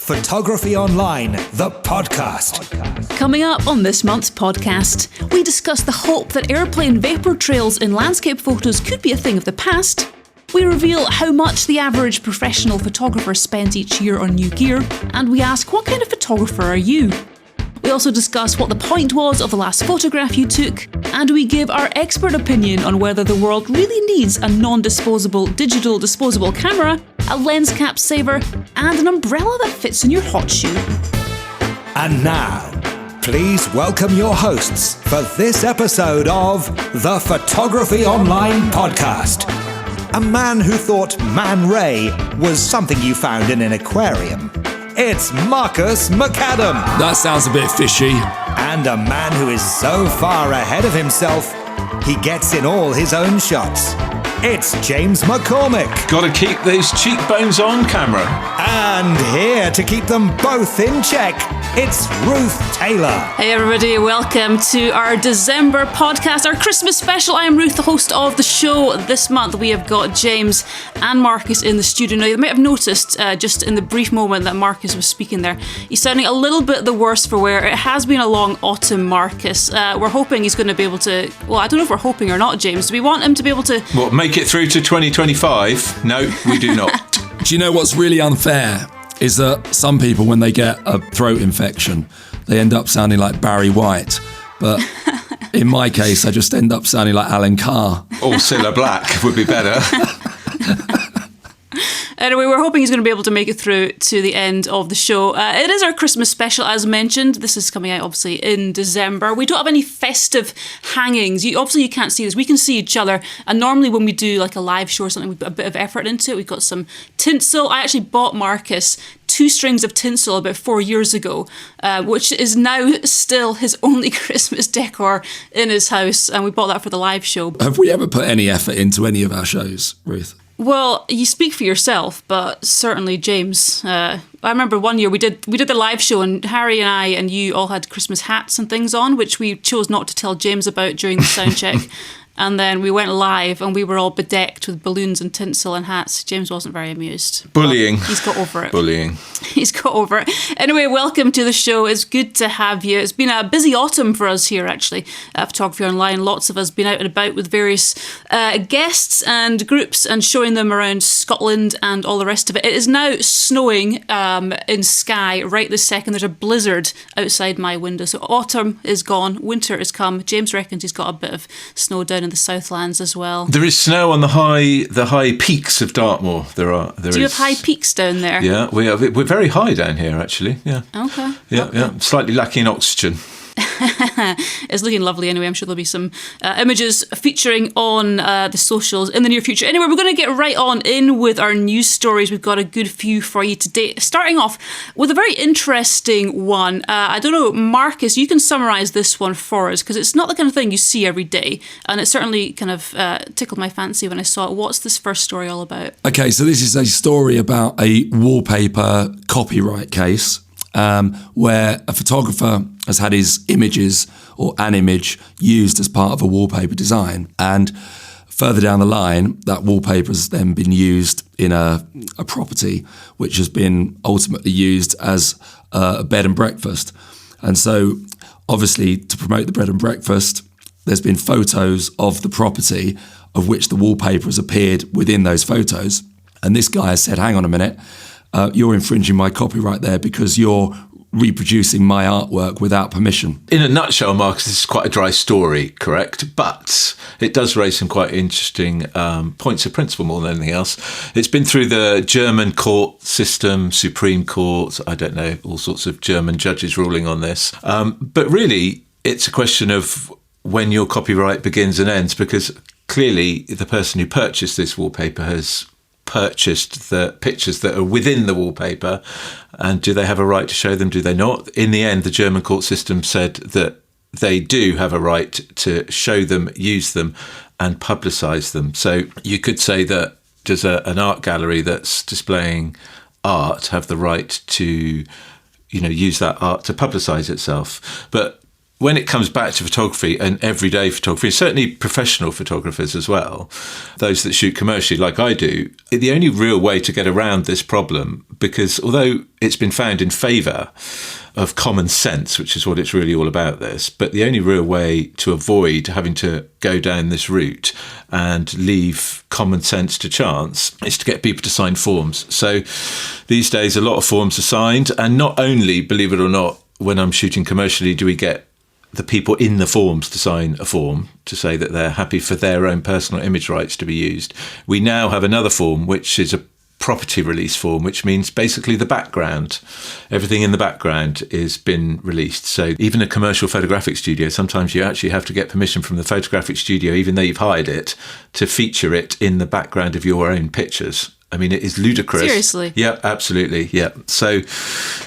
Photography Online, the podcast. Coming up on this month's podcast, we discuss the hope that airplane vapour trails in landscape photos could be a thing of the past. We reveal how much the average professional photographer spends each year on new gear, and we ask, what kind of photographer are you? We also discuss what the point was of the last photograph you took, and we give our expert opinion on whether the world really needs a non-disposable digital disposable camera, a lens cap saver, and an umbrella that fits in your hot shoe. And now, please welcome your hosts for this episode of the Photography Online podcast. A man who thought Man Ray was something you found in an aquarium. It's Marcus McAdam. That sounds a bit fishy. And a man who is so far ahead of himself, he gets in all his own shots. It's James McCormick. Gotta keep those cheekbones on camera. And here to keep them both in check, it's Ruth Taylor. Hey everybody, welcome to our December podcast, our Christmas special. I am Ruth, the host of the show. This month we have got James and Marcus in the studio. Now you might have noticed just in the brief moment that Marcus was speaking there, he's sounding a little bit the worse for wear. It has been a long autumn, Marcus. We're hoping he's going to be able to, well, I don't know if we're hoping or not, James. Do we want him to be able to... What, make it through to 2025? No, we do not. Do you know what's really unfair? Is that some people, when they get a throat infection, they end up sounding like Barry White. But in my case, I just end up sounding like Alan Carr. Or Cilla Black would be better. Anyway, we're hoping he's going to be able to make it through to the end of the show. It is our Christmas special, as mentioned. This is coming out, obviously, in December. We don't have any festive hangings. Obviously, you can't see this. We can see each other. And normally when we do like a live show or something, we put a bit of effort into it. We've got some tinsel. I actually bought Marcus 2 strings of tinsel about 4 years ago, which is now still his only Christmas decor in his house. And we bought that for the live show. Have we ever put any effort into any of our shows, Ruth? Well, you speak for yourself, but certainly James. I remember one year we did the live show, and Harry and I and you all had Christmas hats and things on, which we chose not to tell James about during the sound check. And then we went live and we were all bedecked with balloons and tinsel and hats. James wasn't very amused. Bullying. He's got over it. Bullying. He's got over it. Anyway, welcome to the show. It's good to have you. It's been a busy autumn for us here, actually, at Photography Online. Lots of us been out and about with various guests and groups and showing them around Scotland and all the rest of it. It is now snowing in Skye right this second. There's a blizzard outside my window. So autumn is gone. Winter has come. James reckons he's got a bit of snow down in the Southlands as well. There is snow on the high peaks of Dartmoor. Do you have high peaks down there? Yeah, we're very high down here, actually. Yeah. Okay. Yeah. Slightly lacking oxygen. It's looking lovely anyway. I'm sure there'll be some images featuring on the socials in the near future. Anyway, we're going to get right on in with our news stories. We've got a good few for you today. Starting off with a very interesting one. I don't know, Marcus, you can summarise this one for us because it's not the kind of thing you see every day. And it certainly kind of tickled my fancy when I saw it. What's this first story all about? Okay, so this is a story about a wallpaper copyright case. Where a photographer has had his images or an image used as part of a wallpaper design. And further down the line, that wallpaper has then been used in a property which has been ultimately used as a bed and breakfast. And so obviously to promote the bed and breakfast, there's been photos of the property of which the wallpaper has appeared within those photos. And this guy has said, hang on a minute, you're infringing my copyright there because you're reproducing my artwork without permission. In a nutshell, Marcus, this is quite a dry story, correct? But it does raise some quite interesting points of principle more than anything else. It's been through the German court system, Supreme Court, I don't know, all sorts of German judges ruling on this. But really, it's a question of when your copyright begins and ends, because clearly the person who purchased this wallpaper has purchased the pictures that are within the wallpaper, and do they have a right to show them? Do they not? In the end, the German court system said that they do have a right to show them, use them, and publicise them. So you could say that does an art gallery that's displaying art have the right to, use that art to publicise itself? But when it comes back to photography and everyday photography, certainly professional photographers as well, those that shoot commercially like I do, the only real way to get around this problem, because although it's been found in favour of common sense, which is what it's really all about this, but the only real way to avoid having to go down this route and leave common sense to chance is to get people to sign forms. So these days a lot of forms are signed, and not only, believe it or not, when I'm shooting commercially do we get the people in the forms to sign a form to say that they're happy for their own personal image rights to be used. We now have another form, which is a property release form, which means basically the background, everything in the background is been released. So even a commercial photographic studio, sometimes you actually have to get permission from the photographic studio, even though you've hired it, to feature it in the background of your own pictures. I mean, it is ludicrous. Seriously? Yeah, absolutely. Yeah. So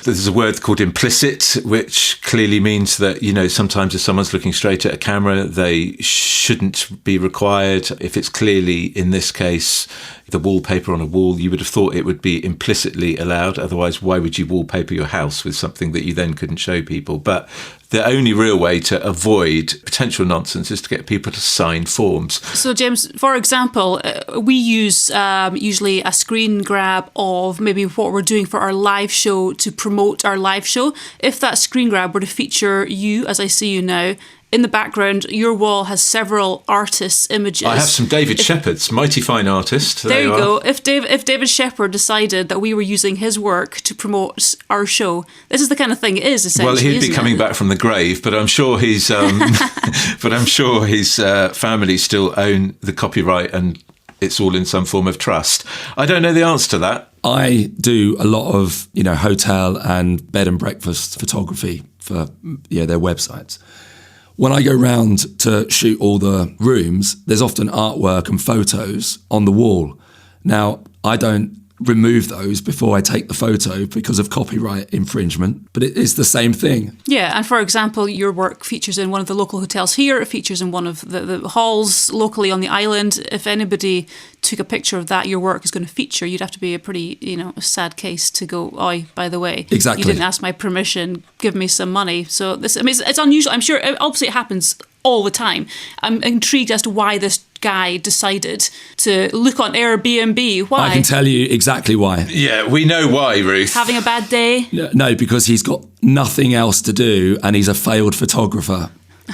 there's a word called implicit, which clearly means that, you know, sometimes if someone's looking straight at a camera, they shouldn't be required. If it's clearly, in this case, the wallpaper on a wall, you would have thought it would be implicitly allowed. Otherwise, why would you wallpaper your house with something that you then couldn't show people? But the only real way to avoid potential nonsense is to get people to sign forms. So, James, for example, we use usually a screen grab of maybe what we're doing for our live show to promote our live show. If that screen grab were to feature you, as I see you now, in the background, your wall has several artists' images. I have some David Shepherd's, mighty fine artist. There you go. If David Shepherd decided that we were using his work to promote our show, this is the kind of thing it is, essentially. Well, he'd be coming back from the grave, but I'm sure his family still own the copyright, and it's all in some form of trust. I don't know the answer to that. I do a lot of, hotel and bed and breakfast photography for their websites. When I go round to shoot all the rooms, there's often artwork and photos on the wall. Now, I don't remove those before I take the photo because of copyright infringement, but it is the same thing. Yeah, and for example, your work features in one of the local hotels here, it features in one of the halls locally on the island. If anybody took a picture of that, your work is going to feature. You'd have to be a pretty, a sad case to go, oh, by the way, exactly, you didn't ask my permission, give me some money. So this, it's unusual. I'm sure, obviously it happens all the time. I'm intrigued as to why this guy decided to look on Airbnb. Why? I can tell you exactly why. Yeah, we know why, Ruth. Having a bad day? No, because he's got nothing else to do and he's a failed photographer.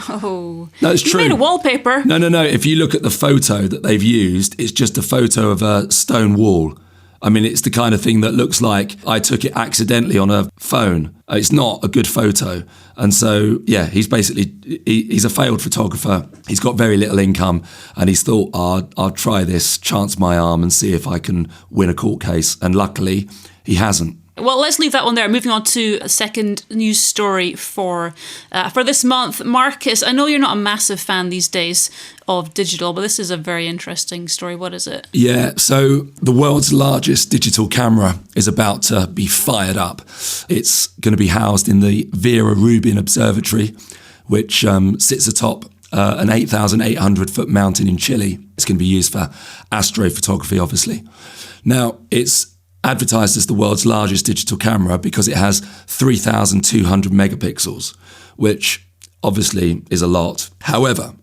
Oh. No, it's true. You made a wallpaper. No. If you look at the photo that they've used, it's just a photo of a stone wall. I mean, it's the kind of thing that looks like I took it accidentally on a phone. It's not a good photo. And so, yeah, he's a failed photographer. He's got very little income and he's thought, I'll try this, chance my arm and see if I can win a court case. And luckily, he hasn't. Well, let's leave that one there. Moving on to a second news story for this month. Marcus, I know you're not a massive fan these days of digital, but this is a very interesting story. What is it? Yeah, so the world's largest digital camera is about to be fired up. It's going to be housed in the Vera Rubin Observatory, which sits atop an 8,800-foot mountain in Chile. It's going to be used for astrophotography, obviously. Now, it's advertised as the world's largest digital camera because it has 3,200 megapixels, which obviously is a lot. However,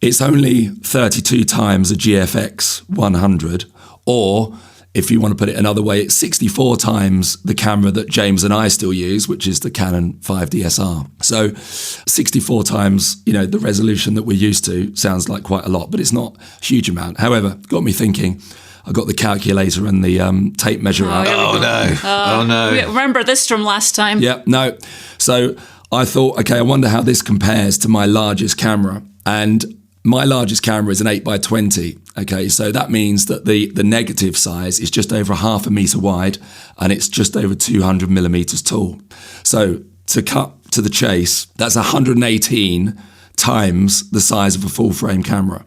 it's only 32 times a GFX 100, or if you want to put it another way, it's 64 times the camera that James and I still use, which is the Canon 5DSR. So 64 times, the resolution that we're used to sounds like quite a lot, but it's not a huge amount. However, got me thinking. I got the calculator and the tape measure out. Oh no. Remember this from last time? Yeah, no. So I thought, okay, I wonder how this compares to my largest camera. And my largest camera is an 8x20. Okay, so that means that the negative size is just over 0.5 meter wide and it's just over 200 millimeters tall. So to cut to the chase, that's 118 times the size of a full frame camera.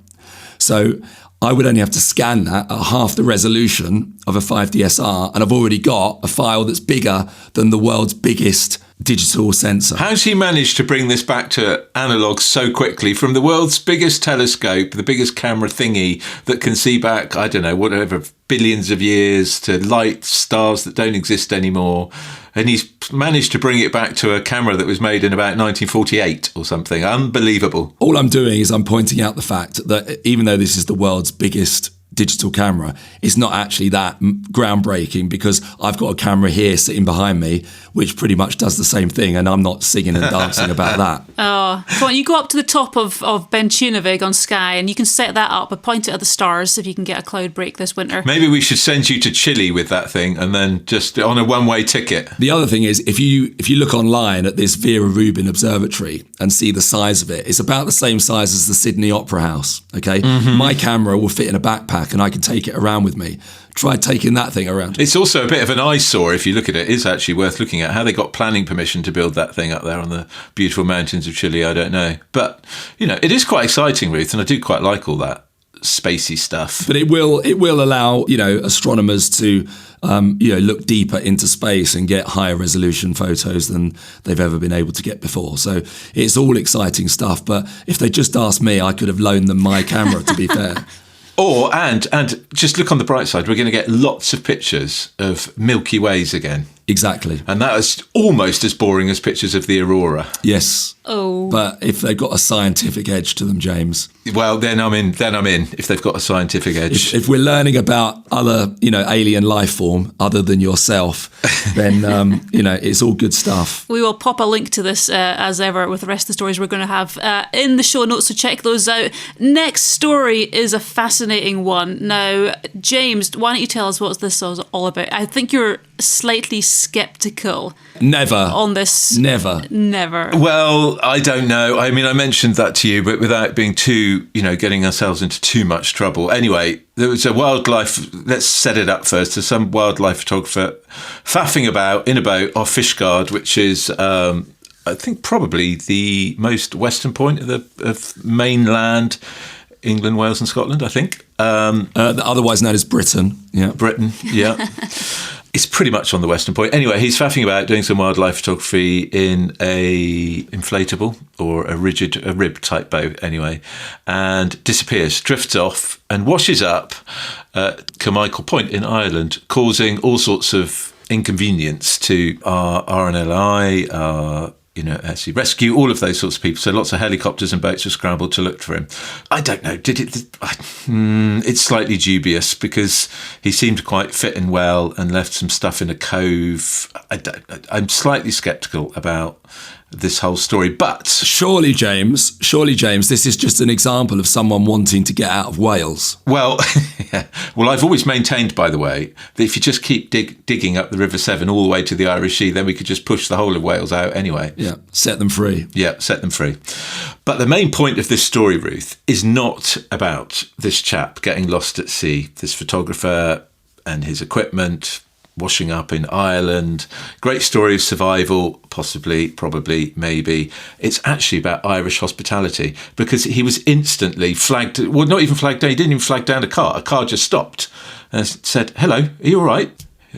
So I would only have to scan that at half the resolution of a 5DSR, and I've already got a file that's bigger than the world's biggest digital sensor. How's he managed to bring this back to analog so quickly from the world's biggest telescope, the biggest camera thingy that can see back, I don't know, whatever, billions of years, to light stars that don't exist anymore? And he's managed to bring it back to a camera that was made in about 1948 or something. Unbelievable. All I'm doing is I'm pointing out the fact that even though this is the world's biggest digital camera, it's not actually that groundbreaking, because I've got a camera here sitting behind me which pretty much does the same thing, and I'm not singing and dancing about that. Oh, come on, you go up to the top of Ben Tunavig on Sky and you can set that up and point it at the stars if you can get a cloud break this winter. Maybe we should send you to Chile with that thing and then just on a one-way ticket. The other thing is, if you look online at this Vera Rubin Observatory and see the size of it, it's about the same size as the Sydney Opera House, okay? Mm-hmm. My camera will fit in a backpack and I can take it around with me. Try taking that thing around. It's also a bit of an eyesore if you look at it. It's actually worth looking at. How they got planning permission to build that thing up there on the beautiful mountains of Chile, I don't know. But, it is quite exciting, Ruth, and I do quite like all that spacey stuff. But it will allow, astronomers to, look deeper into space and get higher resolution photos than they've ever been able to get before. So it's all exciting stuff. But if they just asked me, I could have loaned them my camera, to be fair. And just look on the bright side, we're going to get lots of pictures of Milky Ways again. Exactly. And that is almost as boring as pictures of the aurora. Yes. Oh. But if they've got a scientific edge to them, James. Well, then I'm in, if they've got a scientific edge. If we're learning about other, alien life form other than yourself, then, it's all good stuff. We will pop a link to this, as ever, with the rest of the stories we're going to have in the show notes, so check those out. Next story is a fascinating one. Now, James, why don't you tell us what this is all about? I think you're slightly sceptical. Never. On this. Never. Well, I don't know. I mean, I mentioned that to you, but without being too, getting ourselves into too much trouble. Anyway, there was a wildlife, let's set it up first. There's some wildlife photographer faffing about in a boat off Fishguard, which is, I think, probably the most western point of mainland England, Wales and Scotland, I think. Otherwise known as Britain. Yeah. Britain, yeah. It's pretty much on the western point. Anyway, he's faffing about doing some wildlife photography in a inflatable or a rib type boat anyway, and disappears, drifts off and washes up at Carmichael Point in Ireland, causing all sorts of inconvenience to our RNLI, our Sea Rescue, all of those sorts of people. So lots of helicopters and boats were scrambled to look for him. I don't know. It's slightly dubious because he seemed quite fit and well and left some stuff in a cove. I'm slightly sceptical about this whole story, but surely James, this is just an example of someone wanting to get out of Wales. Well, yeah. Well, I've always maintained, by the way, that if you just keep digging up the River Severn all the way to the Irish Sea, then we could just push the whole of Wales out anyway. Yeah, set them free. Yeah, set them free. But the main point of this story, Ruth, is not about this chap getting lost at sea, this photographer and his equipment washing up in Ireland. Great story of survival, possibly, probably, maybe. It's actually about Irish hospitality, because he was instantly flagged, well, not even flagged down, he didn't even flag down a car. A car just stopped and said, "Hello, are you all right?"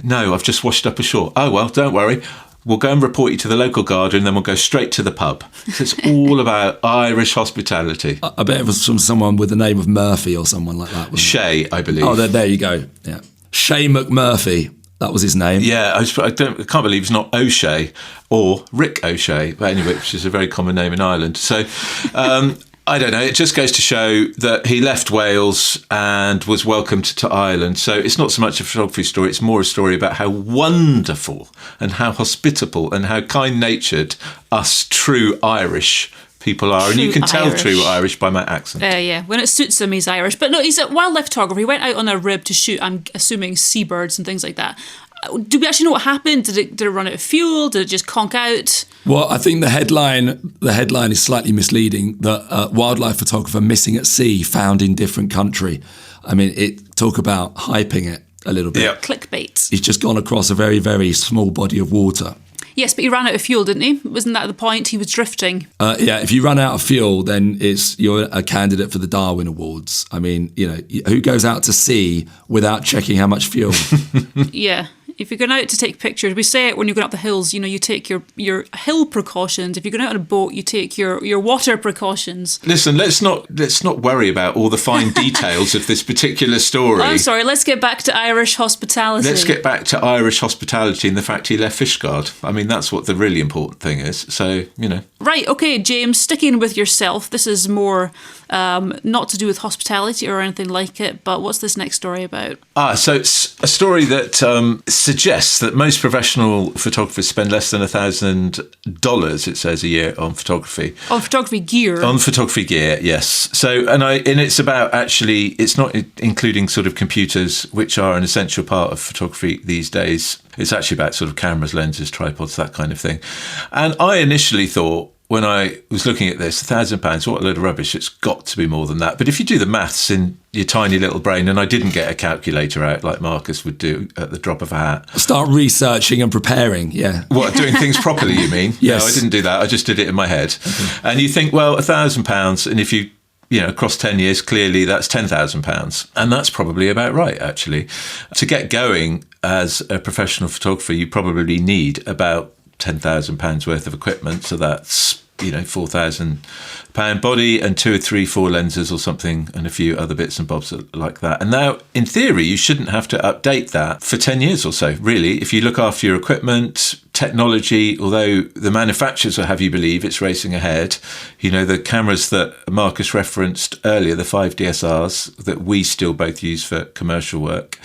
"No, I've just washed up ashore." "Oh, well, don't worry. We'll go and report you to the local guard and then we'll go straight to the pub." So it's all about Irish hospitality. I bet it was from someone with the name of Murphy or someone like that. Shay, I believe. Oh, there you go. Yeah, Shay McMurphy. That was his name. Yeah, I can't believe it's not O'Shea or Rick O'Shea, but anyway, which is a very common name in Ireland. So I don't know. It just goes to show that he left Wales and was welcomed to Ireland. So it's not so much a photography story. It's more a story about how wonderful and how hospitable and how kind-natured us true Irish people are. And you can tell true Irish by my accent. Yeah, when it suits him, he's Irish. But no, he's a wildlife photographer. He went out on a rib to shoot, I'm assuming, seabirds and things like that. Do we actually know what happened? Did it run out of fuel? Did it just conk out? Well, I think the headline is slightly misleading. That wildlife photographer missing at sea, found in different country. I mean, talk about hyping it a little bit. Yeah. Clickbait. He's just gone across a very, very small body of water. Yes, but he ran out of fuel, didn't he? Wasn't that the point? He was drifting. Yeah, if you run out of fuel, then you're a candidate for the Darwin Awards. I mean, who goes out to sea without checking how much fuel? Yeah. If you're going out to take pictures, we say it when you're going up the hills, you take your hill precautions. If you're going out on a boat, you take your water precautions. Listen, let's not worry about all the fine details of this particular story. I'm sorry, let's get back to Irish hospitality. Let's get back to Irish hospitality and the fact he left Fishguard. I mean, that's what the really important thing is. So, Right, okay, James, sticking with yourself. This is more not to do with hospitality or anything like it, but what's this next story about? So it's a story that suggests that most professional photographers spend less than $1,000, it says, a year on photography. On photography gear? On photography gear, yes. So, and it's about actually, it's not including sort of computers, which are an essential part of photography these days. It's actually about sort of cameras, lenses, tripods, that kind of thing. And I initially thought, when I was looking at this, £1,000, what a load of rubbish. It's got to be more than that. But if you do the maths in your tiny little brain, and I didn't get a calculator out like Marcus would do at the drop of a hat. Start researching and preparing, yeah. What, doing things properly, you mean? Yes. No, I didn't do that. I just did it in my head. Okay. And you think, well, £1,000, and if you across 10 years, clearly that's £10,000. And that's probably about right, actually. To get going as a professional photographer, you probably need about £10,000 worth of equipment. So that's, £4,000 body and 2 or 3, 4 lenses or something and a few other bits and bobs like that. And now, in theory, you shouldn't have to update that for 10 years or so, really. If you look after your equipment, technology, although the manufacturers will have you believe it's racing ahead, the cameras that Marcus referenced earlier, the 5 DSRs that we still both use for commercial work,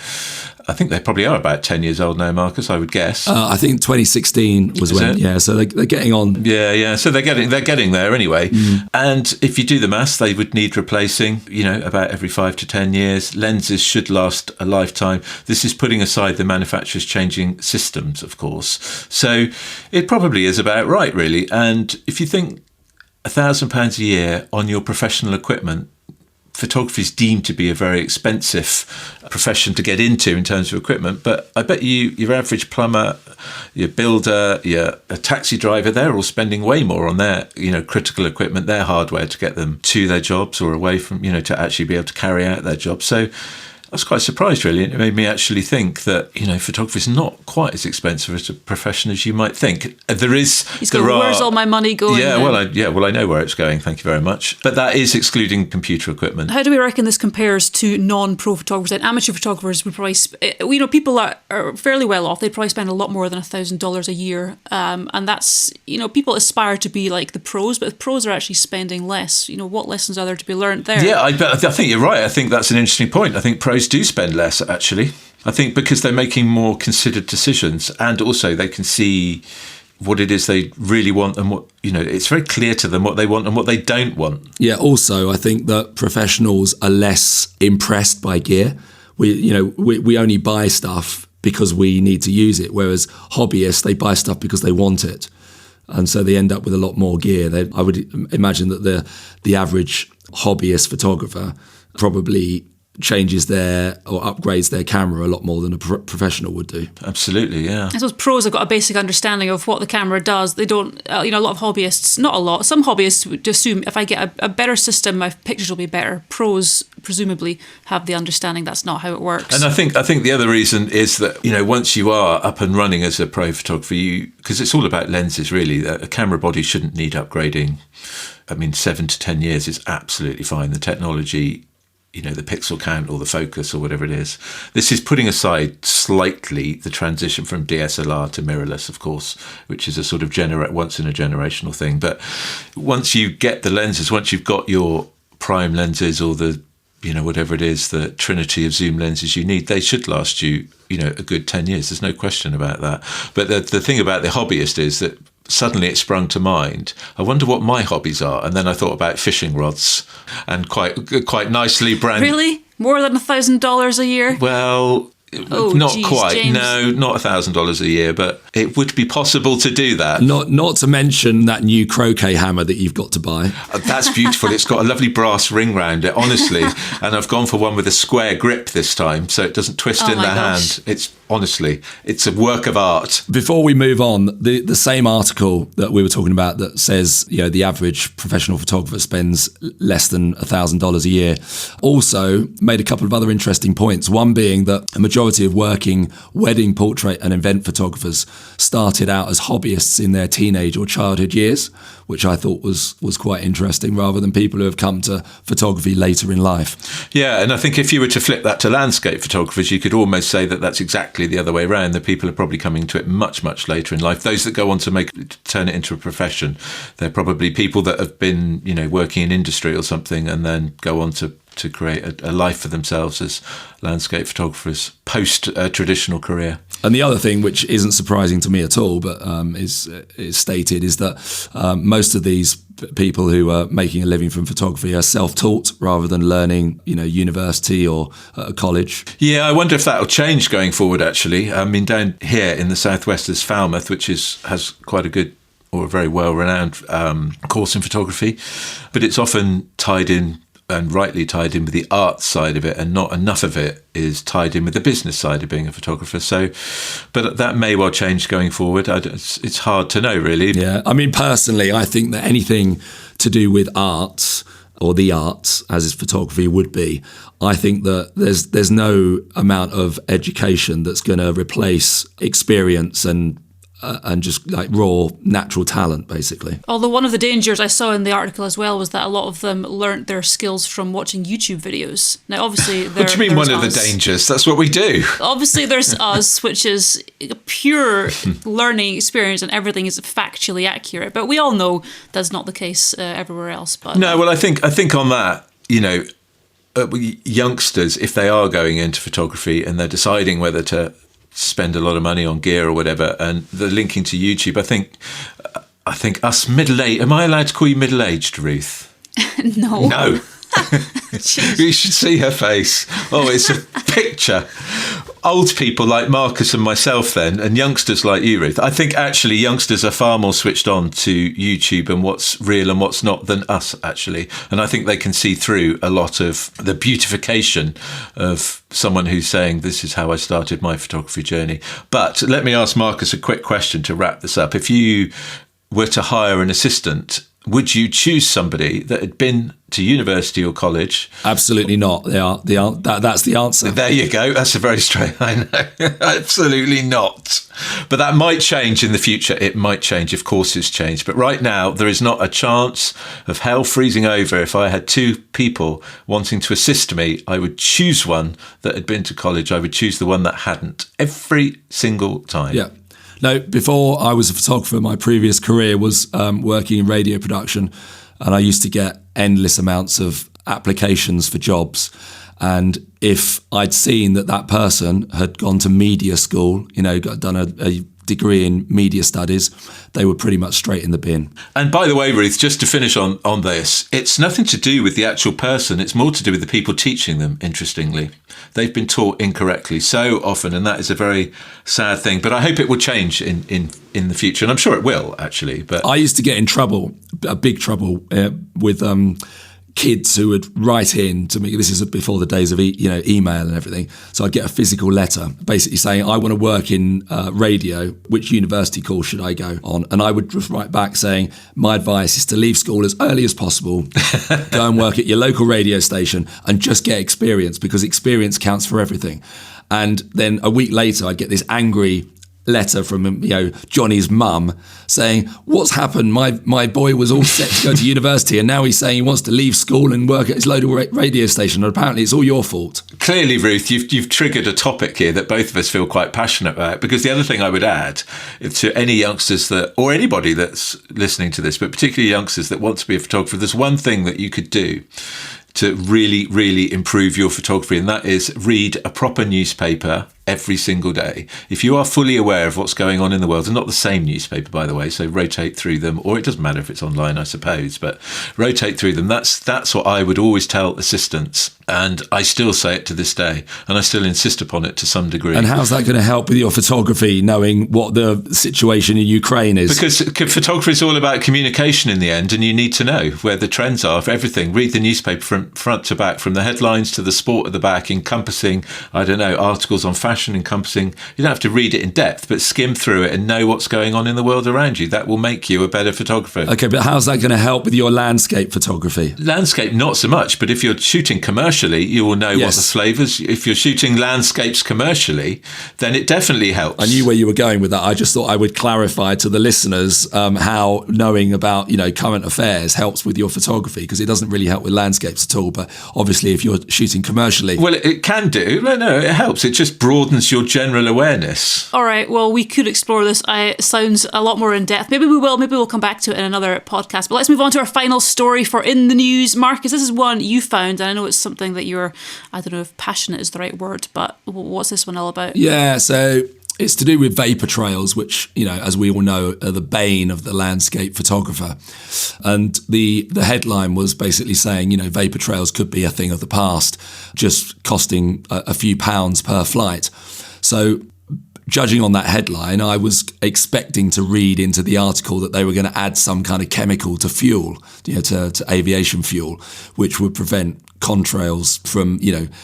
I think they probably are about 10 years old now, Marcus, I would guess. I think 2016 was so they're getting on. Yeah. So they're getting there anyway. Mm. And if you do the maths, they would need replacing, about every 5 to 10 years. Lenses should last a lifetime. This is putting aside the manufacturers changing systems, of course. So it probably is about right, really. And if you think £1,000 a year on your professional equipment, photography is deemed to be a very expensive profession to get into in terms of equipment, but I bet your average plumber, your builder, a taxi driver, they're all spending way more on their critical equipment, their hardware to get them to their jobs or away from to actually be able to carry out their jobs. So I was quite surprised, really. It made me actually think that, photography is not quite as expensive as a profession as you might think. Where's all my money going? Yeah, well, I know where it's going. Thank you very much. But that is excluding computer equipment. How do we reckon this compares to non-pro photographers? And amateur photographers would probably, people are fairly well off. They probably spend a lot more than $1,000 a year. And that's, people aspire to be like the pros, but the pros are actually spending less. What lessons are there to be learned there? Yeah, I think you're right. I think that's an interesting point. I think pros do spend less, actually. I think because they're making more considered decisions, and also they can see what it is they really want and what, it's very clear to them what they want and what they don't want. Yeah, also, I think that professionals are less impressed by gear. We only buy stuff because we need to use it, whereas hobbyists, they buy stuff because they want it. And so they end up with a lot more gear. I would imagine that the average hobbyist photographer probably changes or upgrades their camera a lot more than a professional would do. Absolutely, yeah. I suppose pros have got a basic understanding of what the camera does. They don't, a lot of hobbyists, not a lot, some hobbyists would assume if I get a better system, my pictures will be better. Pros presumably have the understanding that's not how it works. And I think the other reason is that, once you are up and running as a pro photographer, because it's all about lenses, really, a camera body shouldn't need upgrading. 7 to 10 years is absolutely fine. The technology, the pixel count or the focus or whatever it is. This is putting aside slightly the transition from DSLR to mirrorless, of course, which is a sort of once in a generational thing. But once you get the lenses, once you've got your prime lenses or the, whatever it is, the trinity of zoom lenses you need, they should last you, a good 10 years. There's no question about that. But the thing about the hobbyist is that suddenly it sprung to mind, I wonder what my hobbies are. And then I thought about fishing rods and quite nicely branded. Really? More than $1,000 a year? Well, quite. James. No, not $1,000 a year, but it would be possible to do that. Not to mention that new croquet hammer that you've got to buy. That's beautiful. It's got a lovely brass ring round it, honestly. And I've gone for one with a square grip this time, so it doesn't twist in the hand. It's honestly, it's a work of art. Before we move on, the same article that we were talking about that says, the average professional photographer spends less than $1,000 a year, also made a couple of other interesting points. One being that a majority of working wedding, portrait and event photographers started out as hobbyists in their teenage or childhood years, which I thought was quite interesting, rather than people who have come to photography later in life. Yeah, and I think if you were to flip that to landscape photographers, you could almost say that that's exactly the other way around. The people are probably coming to it much, much later in life. Those that go on to turn it into a profession, they're probably people that have been, working in industry or something and then go on to create a life for themselves as landscape photographers post a traditional career. And the other thing, which isn't surprising to me at all, but is stated, is that most of these people who are making a living from photography are self-taught rather than learning, university or college. Yeah, I wonder if that will change going forward, actually. I mean, down here in the southwest there's Falmouth, which has quite a good or a very well-renowned course in photography, but it's often tied in, and rightly tied in, with the art side of it, and not enough of it is tied in with the business side of being a photographer. So, but that may well change going forward. It's hard to know, really. Yeah, I mean, personally, I think that anything to do with arts, or the arts, as is photography would be, I think that there's no amount of education that's going to replace experience and just like raw natural talent, basically. Although one of the dangers I saw in the article as well was that a lot of them learnt their skills from watching YouTube videos. Now, obviously, what do you mean one of the dangers? That's what we do. Obviously, there's us, which is a pure learning experience, and everything is factually accurate. But we all know that's not the case everywhere else. But no, well, I think on that, youngsters, if they are going into photography and they're deciding whether to spend a lot of money on gear or whatever, and they're linking to YouTube, I think us middle-aged, am I allowed to call you middle-aged, Ruth? No. You should see her face. Oh, it's a picture. Old people like Marcus and myself then, and youngsters like you, Ruth. I think actually youngsters are far more switched on to YouTube and what's real and what's not than us, actually. And I think they can see through a lot of the beautification of someone who's saying, this is how I started my photography journey. But let me ask Marcus a quick question to wrap this up. If you were to hire an assistant, would you choose somebody that had been to university or college? Absolutely not. That's the answer. There you go. That's a very straight. I know. Absolutely not. But that might change in the future. It might change if courses change. But right now, there is not a chance of hell freezing over. If I had two people wanting to assist me, I would choose one that had been to college. I would choose the one that hadn't, every single time. Yeah. No, before I was a photographer, my previous career was working in radio production, and I used to get endless amounts of applications for jobs. And if I'd seen that person had gone to media school, done a degree in media studies, they were pretty much straight in the bin. And by the way, Ruth, just to finish on this, it's nothing to do with the actual person. It's more to do with the people teaching them, interestingly. They've been taught incorrectly so often, and that is a very sad thing. But I hope it will change in the future, and I'm sure it will, actually. But I used to get in trouble, big trouble, with kids who would write in to me. This is before the days of email and everything. So I'd get a physical letter basically saying, I want to work in radio. Which university course should I go on? And I would just write back saying, my advice is to leave school as early as possible, go and work at your local radio station and just get experience, because experience counts for everything. And then a week later, I'd get this angry letter from Johnny's mum saying, what's happened? My boy was all set to go to university, and now he's saying he wants to leave school and work at his local radio station, and apparently it's all your fault. Clearly, Ruth, you've triggered a topic here that both of us feel quite passionate about, because the other thing I would add to any youngsters or anybody that's listening to this, but particularly youngsters that want to be a photographer, there's one thing that you could do to really, really improve your photography, and that is read a proper newspaper every single day. If you are fully aware of what's going on in the world, and not the same newspaper, by the way, so rotate through them, or it doesn't matter if it's online, I suppose, but rotate through them. That's what I would always tell assistants, and I still say it to this day, and I still insist upon it to some degree. And how's that going to help with your photography, knowing what the situation in Ukraine is? Because photography is all about communication in the end, and you need to know where the trends are for everything. Read the newspaper from front to back, from the headlines to the sport at the back, encompassing, articles on fashion, passion encompassing, you don't have to read it in depth, but skim through it and know what's going on in the world around you. That will make you a better photographer. Okay, but how's that going to help with your landscape photography? Landscape, not so much, but if you're shooting commercially, you will know what the flavours. If you're shooting landscapes commercially, then it definitely helps. I knew where you were going with that. I just thought I would clarify to the listeners how knowing about, current affairs helps with your photography, because it doesn't really help with landscapes at all. But obviously, if you're shooting commercially... Well, it can do. No, it helps. It just broadens your general awareness. All right, well, we could explore this. It sounds a lot more in depth. Maybe we will. Maybe we'll come back to it in another podcast. But let's move on to our final story for In the News. Marcus, this is one you found, and I know it's something that you're, I don't know if passionate is the right word, but what's this one all about? Yeah, so it's to do with vapor trails, which, as we all know, are the bane of the landscape photographer. And the headline was basically saying, vapor trails could be a thing of the past, just costing a few pounds per flight. So judging on that headline, I was expecting to read into the article that they were going to add some kind of chemical to fuel, to aviation fuel, which would prevent contrails from,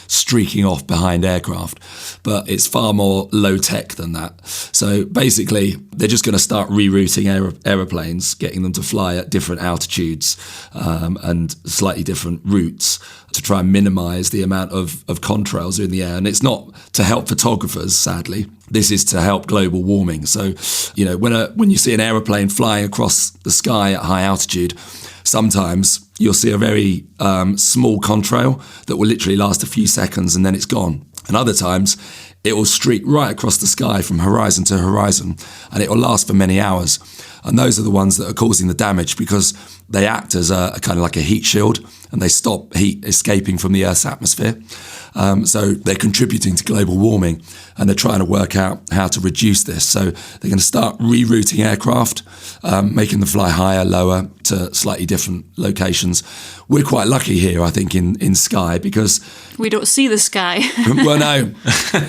streaking off behind aircraft. But it's far more low tech than that. So basically, they're just going to start rerouting aeroplanes, getting them to fly at different altitudes and slightly different routes to try and minimise the amount of contrails in the air. And it's not to help photographers, sadly. This is to help global warming. So, when you see an aeroplane flying across the sky at high altitude, sometimes you'll see a very small contrail that will literally last a few seconds and then it's gone. And other times it will streak right across the sky from horizon to horizon, and it will last for many hours. And those are the ones that are causing the damage because they act as a kind of like a heat shield, and they stop heat escaping from the Earth's atmosphere. So they're contributing to global warming, and they're trying to work out how to reduce this. So they're going to start rerouting aircraft, making them fly higher, lower to slightly different locations. We're quite lucky here, I think, in Skye, because we don't see the sky. Well, no,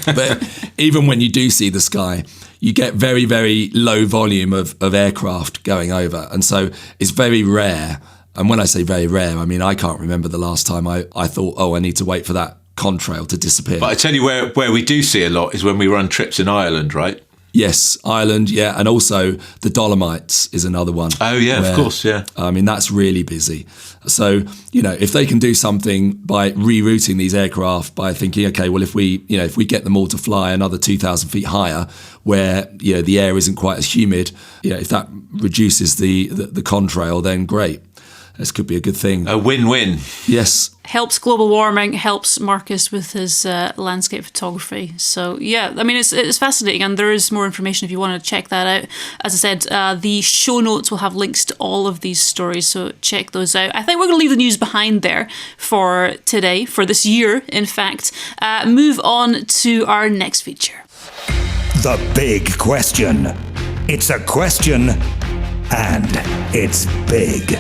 but even when you do see the sky, you get very, very low volume of aircraft going over. And so it's very rare. And when I say very rare, I mean, I can't remember the last time I thought, I need to wait for that contrail to disappear. But I tell you where we do see a lot is when we run trips in Ireland, right? Yes, Ireland, yeah. And also the Dolomites is another one. Oh, yeah, of course, yeah. I mean, that's really busy. So, if they can do something by rerouting these aircraft by thinking, okay, well, if we get them all to fly another 2,000 feet higher where, the air isn't quite as humid, if that reduces the contrail, then great. This could be a good thing. A win-win. Yes. Helps global warming, helps Marcus with his landscape photography. So, yeah, I mean, it's fascinating, and there is more information if you want to check that out. As I said, the show notes will have links to all of these stories, so check those out. I think we're going to leave the news behind there for today, for this year, in fact. Move on to our next feature. The big question. It's a question, and it's big.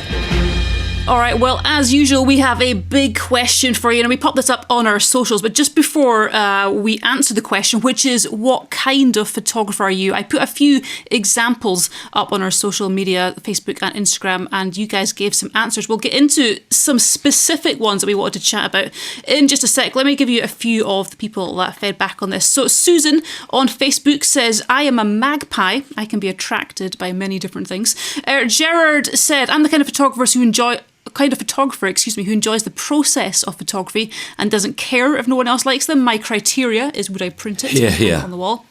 All right, well, as usual, we have a big question for you, and we popped this up on our socials. But just before we answer the question, which is, what kind of photographer are you? I put a few examples up on our social media, Facebook and Instagram, and you guys gave some answers. We'll get into some specific ones that we wanted to chat about in just a sec. Let me give you a few of the people that fed back on this. So Susan on Facebook says, I am a magpie. I can be attracted by many different things. Gerard said, I'm the kind of photographer who enjoys the process of photography and doesn't care if no one else likes them. My criteria is, would I print it on the wall?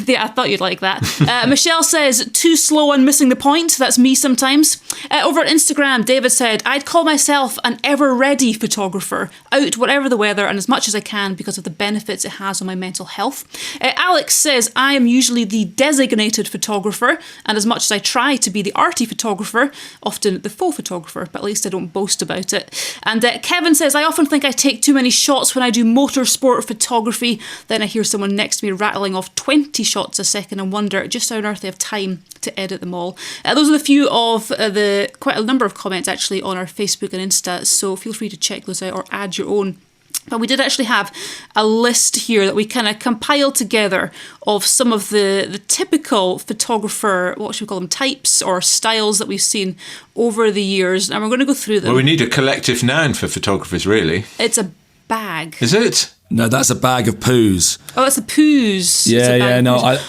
Yeah, I thought you'd like that. Michelle says, too slow and missing the point. That's me sometimes. Over on Instagram, David said, I'd call myself an ever-ready photographer, out whatever the weather and as much as I can because of the benefits it has on my mental health. Alex says, I am usually the designated photographer, and as much as I try to be the arty photographer, often the faux photographer, but at least I don't boast about it. And Kevin says, I often think I take too many shots when I do motorsport photography. Then I hear someone next to me rattling off 20 shots a second and wonder just how on earth they have time to edit them all. Those are a few of quite a number of comments actually on our Facebook and Insta, so feel free to check those out or add your own. But we did actually have a list here that we kind of compiled together of some of the typical photographer, what should we call them, types or styles that we've seen over the years, and we're going to go through them. Well, we need a collective noun for photographers, really. It's a bag. Is it? No, that's a bag of poos. Oh, that's a poos.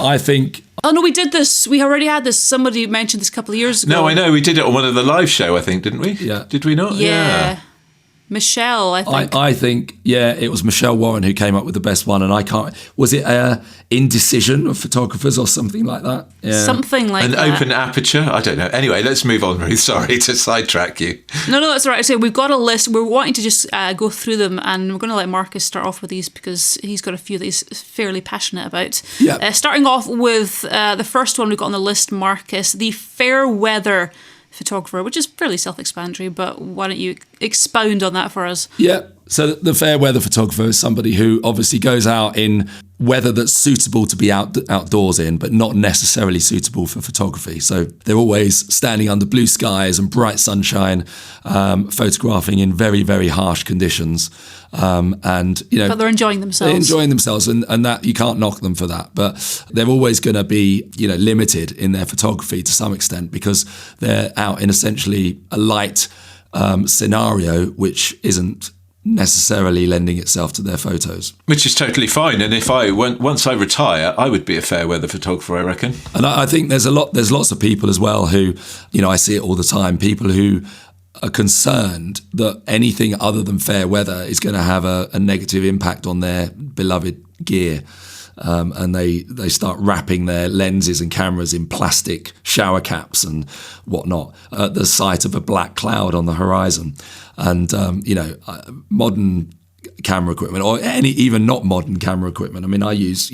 I think... Oh, no, we did this. We already had this. Somebody mentioned this a couple of years ago. No, I know. We did it on one of the live show, I think, didn't we? Yeah. Did we not? Yeah. Michelle, I think. I think, it was Michelle Warren who came up with the best one, and I can't... Was it indecision of photographers or something like that? Yeah. Something like that. An open aperture? I don't know. Anyway, let's move on, Ruth. Sorry to sidetrack you. No, that's all right. So we've got a list. We're wanting to just go through them, and we're going to let Marcus start off with these because he's got a few that he's fairly passionate about. Yeah. Starting off with the first one we've got on the list, Marcus, the fair weather photographer, which is fairly self-explanatory, but why don't you expound on that for us? Yeah. So the fair weather photographer is somebody who obviously goes out in weather that's suitable to be outdoors in, but not necessarily suitable for photography. So they're always standing under blue skies and bright sunshine, photographing in very, very harsh conditions. But they're enjoying themselves. They're enjoying themselves, and that you can't knock them for that. But they're always going to be, limited in their photography to some extent because they're out in essentially a light scenario, which isn't necessarily lending itself to their photos. Which is totally fine. And if once I retire, I would be a fair weather photographer, I reckon. And I think there's lots of people as well who, I see it all the time, people who are concerned that anything other than fair weather is going to have a negative impact on their beloved gear. And they start wrapping their lenses and cameras in plastic shower caps and whatnot at the sight of a black cloud on the horizon. And, modern camera equipment or even not modern camera equipment. I mean, I use,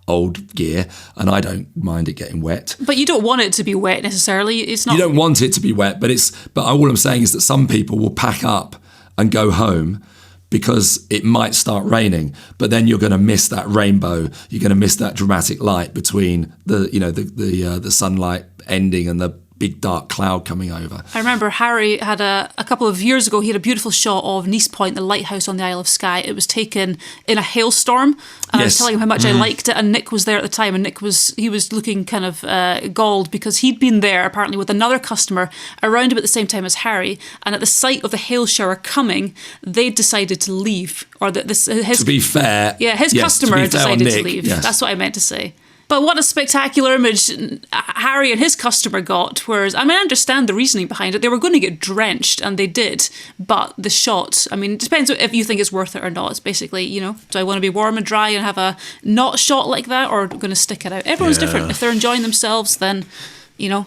old gear and I don't mind it getting wet. But you don't want it to be wet necessarily. It's not. You don't want it to be wet, but all I'm saying is that some people will pack up and go home because it might start raining, but then you're going to miss that rainbow. You're going to miss that dramatic light between the sunlight ending and the big dark cloud coming over. I remember Harry had a couple of years ago, he had a beautiful shot of Nice Point, the lighthouse on the Isle of Skye. It was taken in a hailstorm. And I was telling him how much I liked it, and Nick was there at the time, and he was looking kind of galled because he'd been there apparently with another customer around about the same time as Harry, and at the sight of the hail shower coming, they decided to leave. To be fair, his customer decided to leave. Yes. That's what I meant to say. But what a spectacular image Harry and his customer got. Whereas, I understand the reasoning behind it. They were going to get drenched, and they did. But the shot, it depends if you think it's worth it or not. It's basically, do I want to be warm and dry and have a not shot like that, or going to stick it out? Everyone's different. If they're enjoying themselves, then,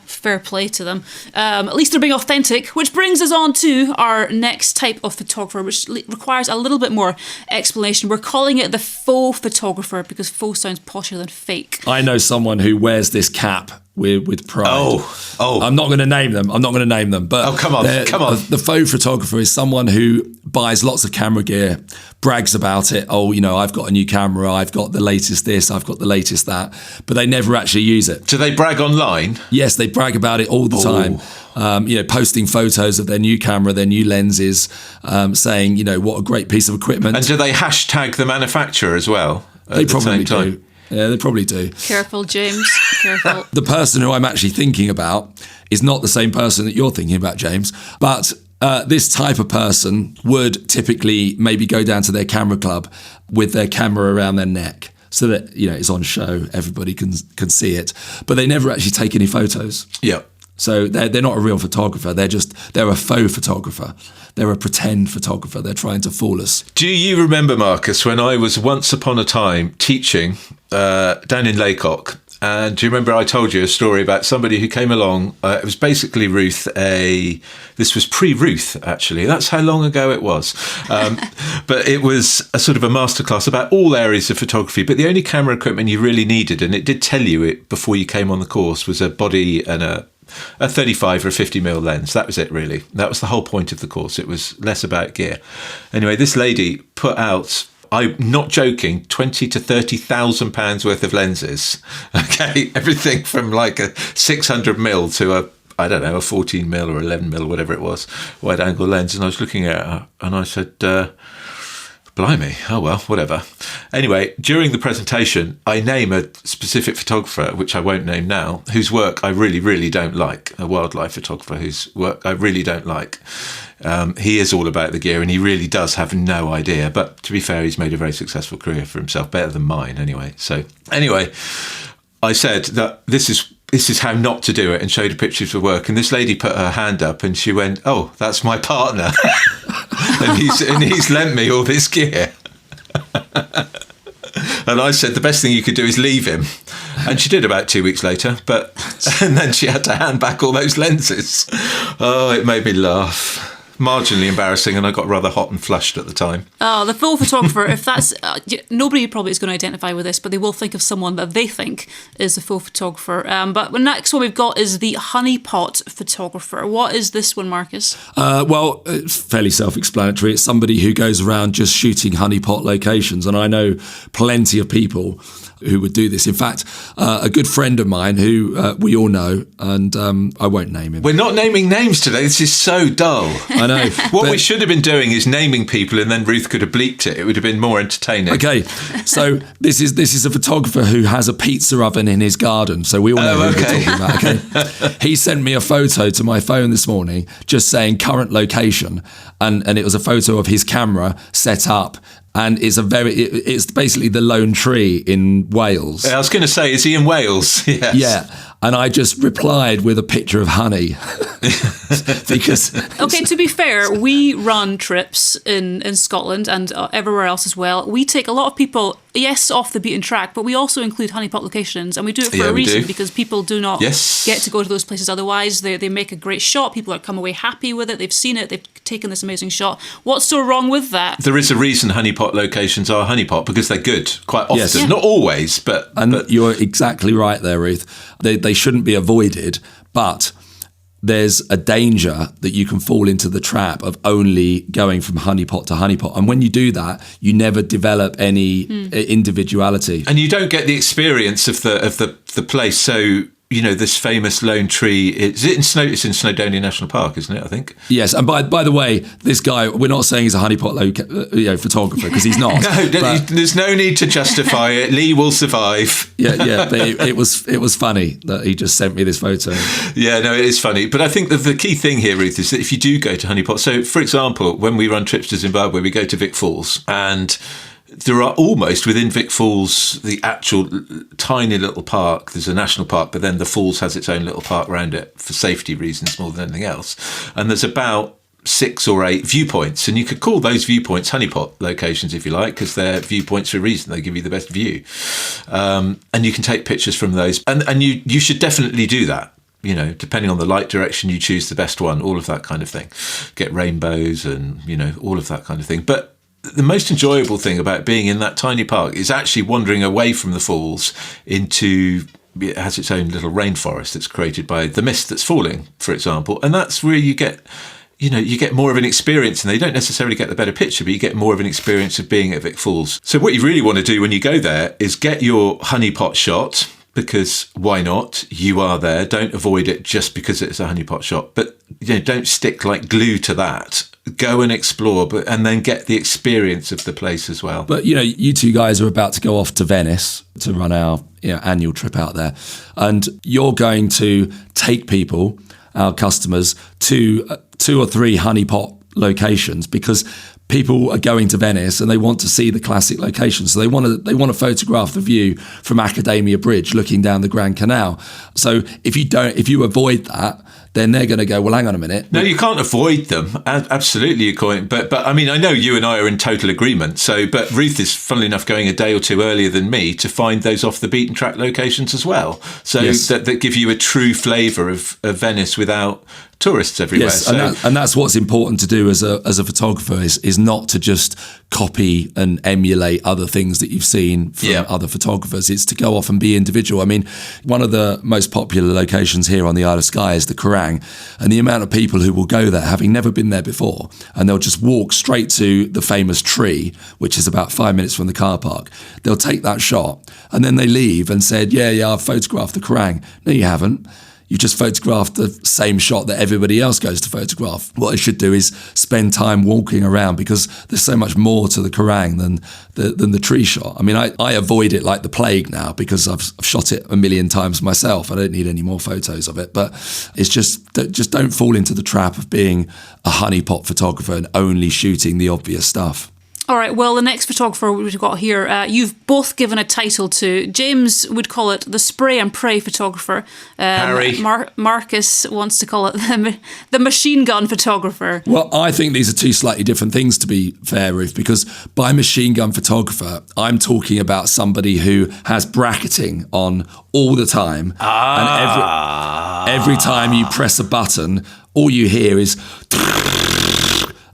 fair play to them. At least they're being authentic, which brings us on to our next type of photographer, which requires a little bit more explanation. We're calling it the faux photographer because faux sounds posher than fake. I know someone who wears this cap with pride. Oh. I'm not going to name them. But come on. The faux photographer is someone who buys lots of camera gear, brags about it. I've got a new camera. I've got the latest this. I've got the latest that. But they never actually use it. Do they brag online? Yes, they brag about it all the time. Posting photos of their new camera, their new lenses, saying, what a great piece of equipment. And do they hashtag the manufacturer as well? They probably do. Yeah, they probably do. Careful, James. Careful. The person who I'm actually thinking about is not the same person that you're thinking about, James. But this type of person would typically maybe go down to their camera club with their camera around their neck so that, it's on show. Everybody can see it. But they never actually take any photos. Yeah. So they're not a real photographer. They're a faux photographer. They're a pretend photographer. They're trying to fool us. Do you remember, Marcus, when I was once upon a time teaching down in Laycock? And do you remember I told you a story about somebody who came along? It was basically Ruth. This was pre-Ruth, actually. That's how long ago it was. But it was a sort of a masterclass about all areas of photography. But the only camera equipment you really needed, and it did tell you it before you came on the course, was a body and a 35 or a 50mm lens. That was it, really. That was the whole point of the course. It was less about gear. Anyway, this lady put out, I'm not joking, 20 to 30,000 pounds worth of lenses. Okay, everything from like a 600mm to a 14mm or 11mm, whatever it was, wide angle lens. And I was looking at her and I said, Blimey. Oh, well, whatever. Anyway, during the presentation, I name a specific photographer, which I won't name now, whose work I really, really don't like, a wildlife photographer whose work I really don't like. He is all about the gear and he really does have no idea. But to be fair, he's made a very successful career for himself, better than mine anyway. So anyway, I said that this is how not to do it and showed a picture of the work. And this lady put her hand up and she went, "Oh, that's my partner." and he's lent me all this gear. And I said, the best thing you could do is leave him. And she did about 2 weeks later, and then she had to hand back all those lenses. Oh, it made me laugh. Marginally embarrassing, and I got rather hot and flushed at the time. Oh, the full photographer, if that's... nobody probably is going to identify with this, but they will think of someone that they think is the full photographer. But the next one we've got is the honeypot photographer. What is this one, Marcus? Well, it's fairly self-explanatory. It's somebody who goes around just shooting honeypot locations, and I know plenty of people who would do this. In fact, a good friend of mine who we all know, and I won't name him. We're not naming names today. This is so dull. I know. What we should have been doing is naming people, and then Ruth could have bleeped it. It would have been more entertaining. Okay, so this is a photographer who has a pizza oven in his garden. So we all know who we're talking about. Okay, he sent me a photo to my phone this morning, just saying current location, and it was a photo of his camera set up. And it's basically the lone tree in Wales. I was going to say, is he in Wales? Yes. Yeah. And I just replied with a picture of honey. Because okay, to be fair, we run trips in Scotland and everywhere else as well. We take a lot of people, yes, off the beaten track, but we also include honeypot locations, and we do it for a reason, because people do not get to go to those places otherwise. They make a great shot. People come away happy with it. They've seen it. They've taken this amazing shot. What's so wrong with that? There is a reason honeypot locations are honeypot, because they're good quite often. Yes. Yeah. Not always, but you're exactly right there, Ruth. They shouldn't be avoided, but there's a danger that you can fall into the trap of only going from honeypot to honeypot. And when you do that, you never develop any individuality. And you don't get the experience of the place. So, you know, this famous lone tree, it's in Snowdonia National Park, isn't it, I think? Yes, and by the way, this guy, we're not saying he's a honeypot photographer, because he's not. No, there's no need to justify it. Lee will survive. Yeah, but it was funny that he just sent me this photo. Yeah, no, it is funny. But I think that the key thing here, Ruth, is that if you do go to honeypot, so for example, when we run trips to Zimbabwe, we go to Vic Falls, and there are almost within Vic Falls, the actual tiny little park. There's a national park, but then the falls has its own little park around it for safety reasons more than anything else. And there's about 6 or 8 viewpoints, and you could call those viewpoints honeypot locations if you like, because they're viewpoints for a reason. They give you the best view, and you can take pictures from those. And you should definitely do that. You know, depending on the light direction, you choose the best one. All of that kind of thing. Get rainbows and all of that kind of thing. But the most enjoyable thing about being in that tiny park is actually wandering away from the falls into, it has its own little rainforest that's created by the mist that's falling, for example. And that's where you get more of an experience, and they don't necessarily get the better picture, but you get more of an experience of being at Vic Falls. So what you really want to do when you go there is get your honeypot shot, because why not? You are there. Don't avoid it just because it's a honeypot shot. But don't stick like glue to that. Go and explore, and then get the experience of the place as well. But you two guys are about to go off to Venice to run our annual trip out there, and you're going to take people, our customers, to 2 or 3 honeypot locations, because people are going to Venice and they want to see the classic locations. So they want to photograph the view from Academia Bridge looking down the Grand Canal. So if you avoid that, then they're going to go, well, hang on a minute. No, you can't avoid them. Absolutely, you can't. But I mean, I know you and I are in total agreement. So, but Ruth is, funnily enough, going a day or 2 earlier than me to find those off the beaten track locations as well. So yes, that give you a true flavour of Venice without tourists everywhere. Yes, and that's what's important to do as a photographer is not to just copy and emulate other things that you've seen from other photographers. It's to go off and be individual. I mean, one of the most popular locations here on the Isle of Skye is the Kerrang, and the amount of people who will go there having never been there before, and they'll just walk straight to the famous tree, which is about 5 minutes from the car park. They'll take that shot and then they leave and said, yeah, I've photographed the Kerrang. No, you haven't. you just photographed the same shot that everybody else goes to photograph. What I should do is spend time walking around, because there's so much more to the Kerrang than the tree shot. I mean, I avoid it like the plague now, because I've shot it a million times myself. I don't need any more photos of it. But it's just don't fall into the trap of being a honeypot photographer and only shooting the obvious stuff. All right, well, the next photographer we've got here, you've both given a title to. James would call it the spray and pray photographer. Harry. Marcus wants to call it the machine gun photographer. Well, I think these are two slightly different things, to be fair, Ruth, because by machine gun photographer, I'm talking about somebody who has bracketing on all the time. And every time you press a button, all you hear is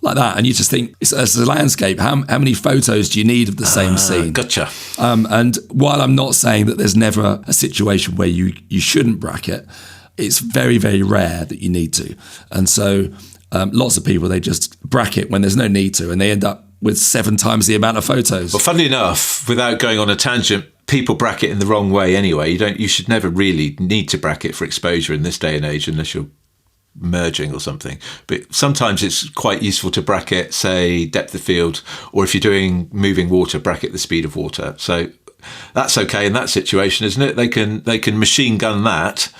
like that, and you just think, as a landscape, how many photos do you need of the same scene? Gotcha. And while I'm not saying that there's never a situation where you shouldn't bracket, it's very, very rare that you need to. And so lots of people, they just bracket when there's no need to, and they end up with 7 times the amount of photos. Well, funnily enough, without going on a tangent, people bracket in the wrong way anyway. You should never really need to bracket for exposure in this day and age, unless you're merging or something. But sometimes it's quite useful to bracket, say, depth of field, or if you're doing moving water, bracket the speed of water. So that's okay in that situation, isn't it? They can machine gun that,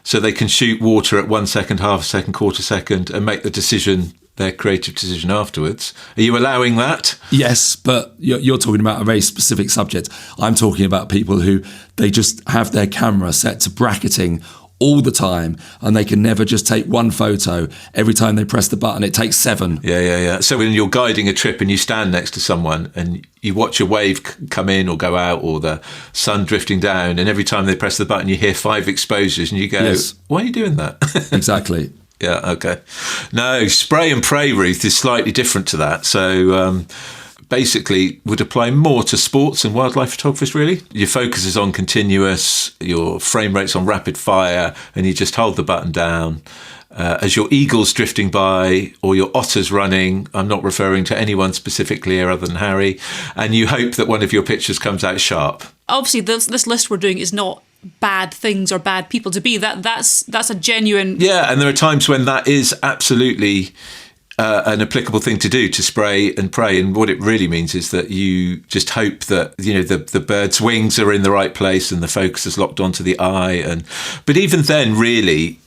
so they can shoot water at 1 second, half a second, quarter second, and make the decision, their creative decision afterwards. Are you allowing that? Yes, but you're talking about a very specific subject. I'm talking about people who, they just have their camera set to bracketing all the time, and they can never just take one photo. Every time they press the button, it takes 7. Yeah. So when you're guiding a trip and you stand next to someone and you watch a wave come in or go out, or the sun drifting down, and every time they press the button, you hear 5 exposures, and you go, yes. Why are you doing that? Exactly. Yeah, okay. No, spray and pray, Ruth, is slightly different to that. So basically would apply more to sports and wildlife photographers, really. Your focus is on continuous, your frame rate's on rapid fire, and you just hold the button down. As your eagle's drifting by, or your otter's running, I'm not referring to anyone specifically here other than Harry, and you hope that one of your pictures comes out sharp. Obviously, this list we're doing is not bad things or bad people to be. That's a genuine... Yeah, and there are times when that is absolutely an applicable thing to do, to spray and pray. And what it really means is that you just hope that, the bird's wings are in the right place and the focus is locked onto the eye. But even then, really,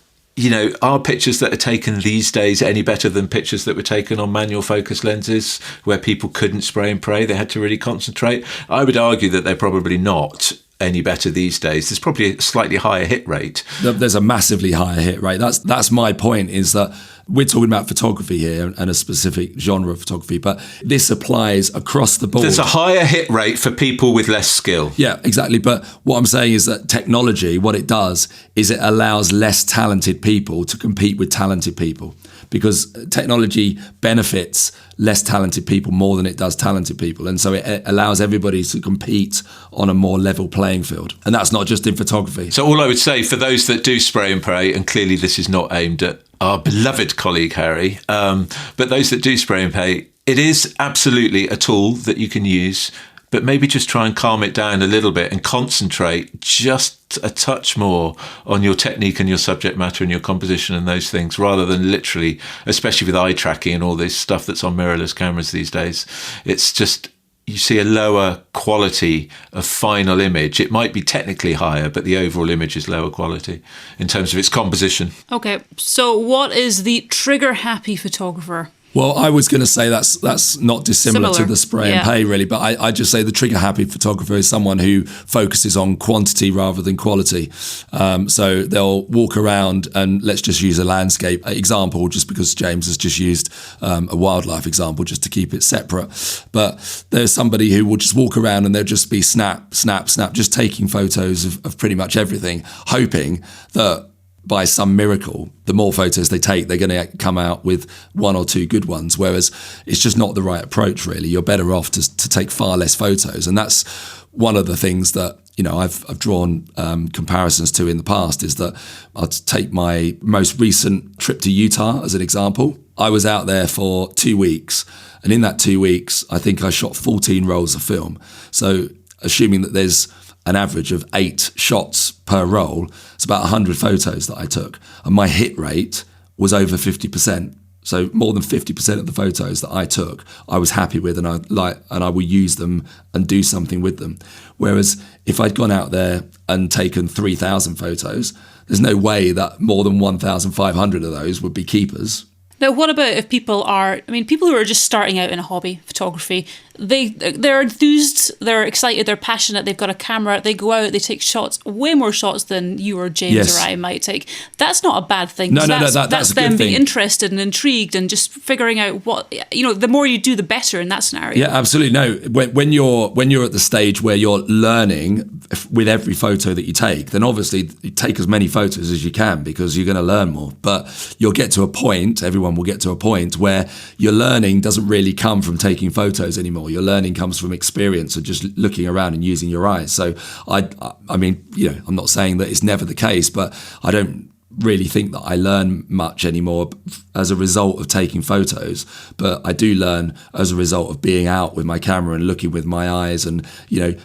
are pictures that are taken these days any better than pictures that were taken on manual focus lenses, where people couldn't spray and pray? They had to really concentrate. I would argue that they're probably not any better these days. There's probably a slightly higher hit rate. There's a massively higher hit rate. That's my point, is that we're talking about photography here and a specific genre of photography, but this applies across the board. There's a higher hit rate for people with less skill. Yeah, exactly. But what I'm saying is that technology, what it does is it allows less talented people to compete with talented people, because technology benefits less talented people more than it does talented people. And so it allows everybody to compete on a more level playing field. And that's not just in photography. So all I would say, for those that do spray and pray, and clearly this is not aimed at our beloved colleague Harry, but those that do spray and pray, it is absolutely a tool that you can use, but maybe just try and calm it down a little bit and concentrate just a touch more on your technique and your subject matter and your composition and those things, rather than literally, especially with eye tracking and all this stuff that's on mirrorless cameras these days. It's just, you see a lower quality of final image. It might be technically higher, but the overall image is lower quality in terms of its composition. Okay, so what is the trigger-happy photographer? Well, I was going to say that's not dissimilar to the spray and pay, really, but I just say the trigger-happy photographer is someone who focuses on quantity rather than quality. So they'll walk around, and let's just use a landscape example, just because James has just used a wildlife example, just to keep it separate. But there's somebody who will just walk around and they'll just be snap, snap, snap, just taking photos of pretty much everything, hoping that by some miracle, the more photos they take, they're going to come out with 1 or 2 good ones, whereas it's just not the right approach, really. You're better off to take far less photos. And that's one of the things that, I've drawn comparisons to in the past, is that I'll take my most recent trip to Utah as an example. I was out there for 2 weeks, and in that 2 weeks, I think I shot 14 rolls of film. So assuming that there's an average of 8 shots per roll. It's about 100 photos that I took. And my hit rate was over 50%. So more than 50% of the photos that I took, I was happy with, and I will use them and do something with them. Whereas if I'd gone out there and taken 3,000 photos, there's no way that more than 1,500 of those would be keepers. Now, what about if people who are just starting out in a hobby, photography, they're enthused, they're excited, they're passionate, they've got a camera, they go out, they take shots, way more shots than you or James or I might take. That's not a bad thing. No, that's them a good thing. being interested and intrigued and just figuring out what, the more you do, the better in that scenario. Yeah, absolutely. No, when you're at the stage where you're learning with every photo that you take, then obviously you take as many photos as you can because you're going to learn more. But you'll get to a point, everyone will get to a point where your learning doesn't really come from taking photos anymore. Your learning comes from experience and just looking around and using your eyes. So I mean, I'm not saying that it's never the case, but I don't really think that I learn much anymore as a result of taking photos, but I do learn as a result of being out with my camera and looking with my eyes and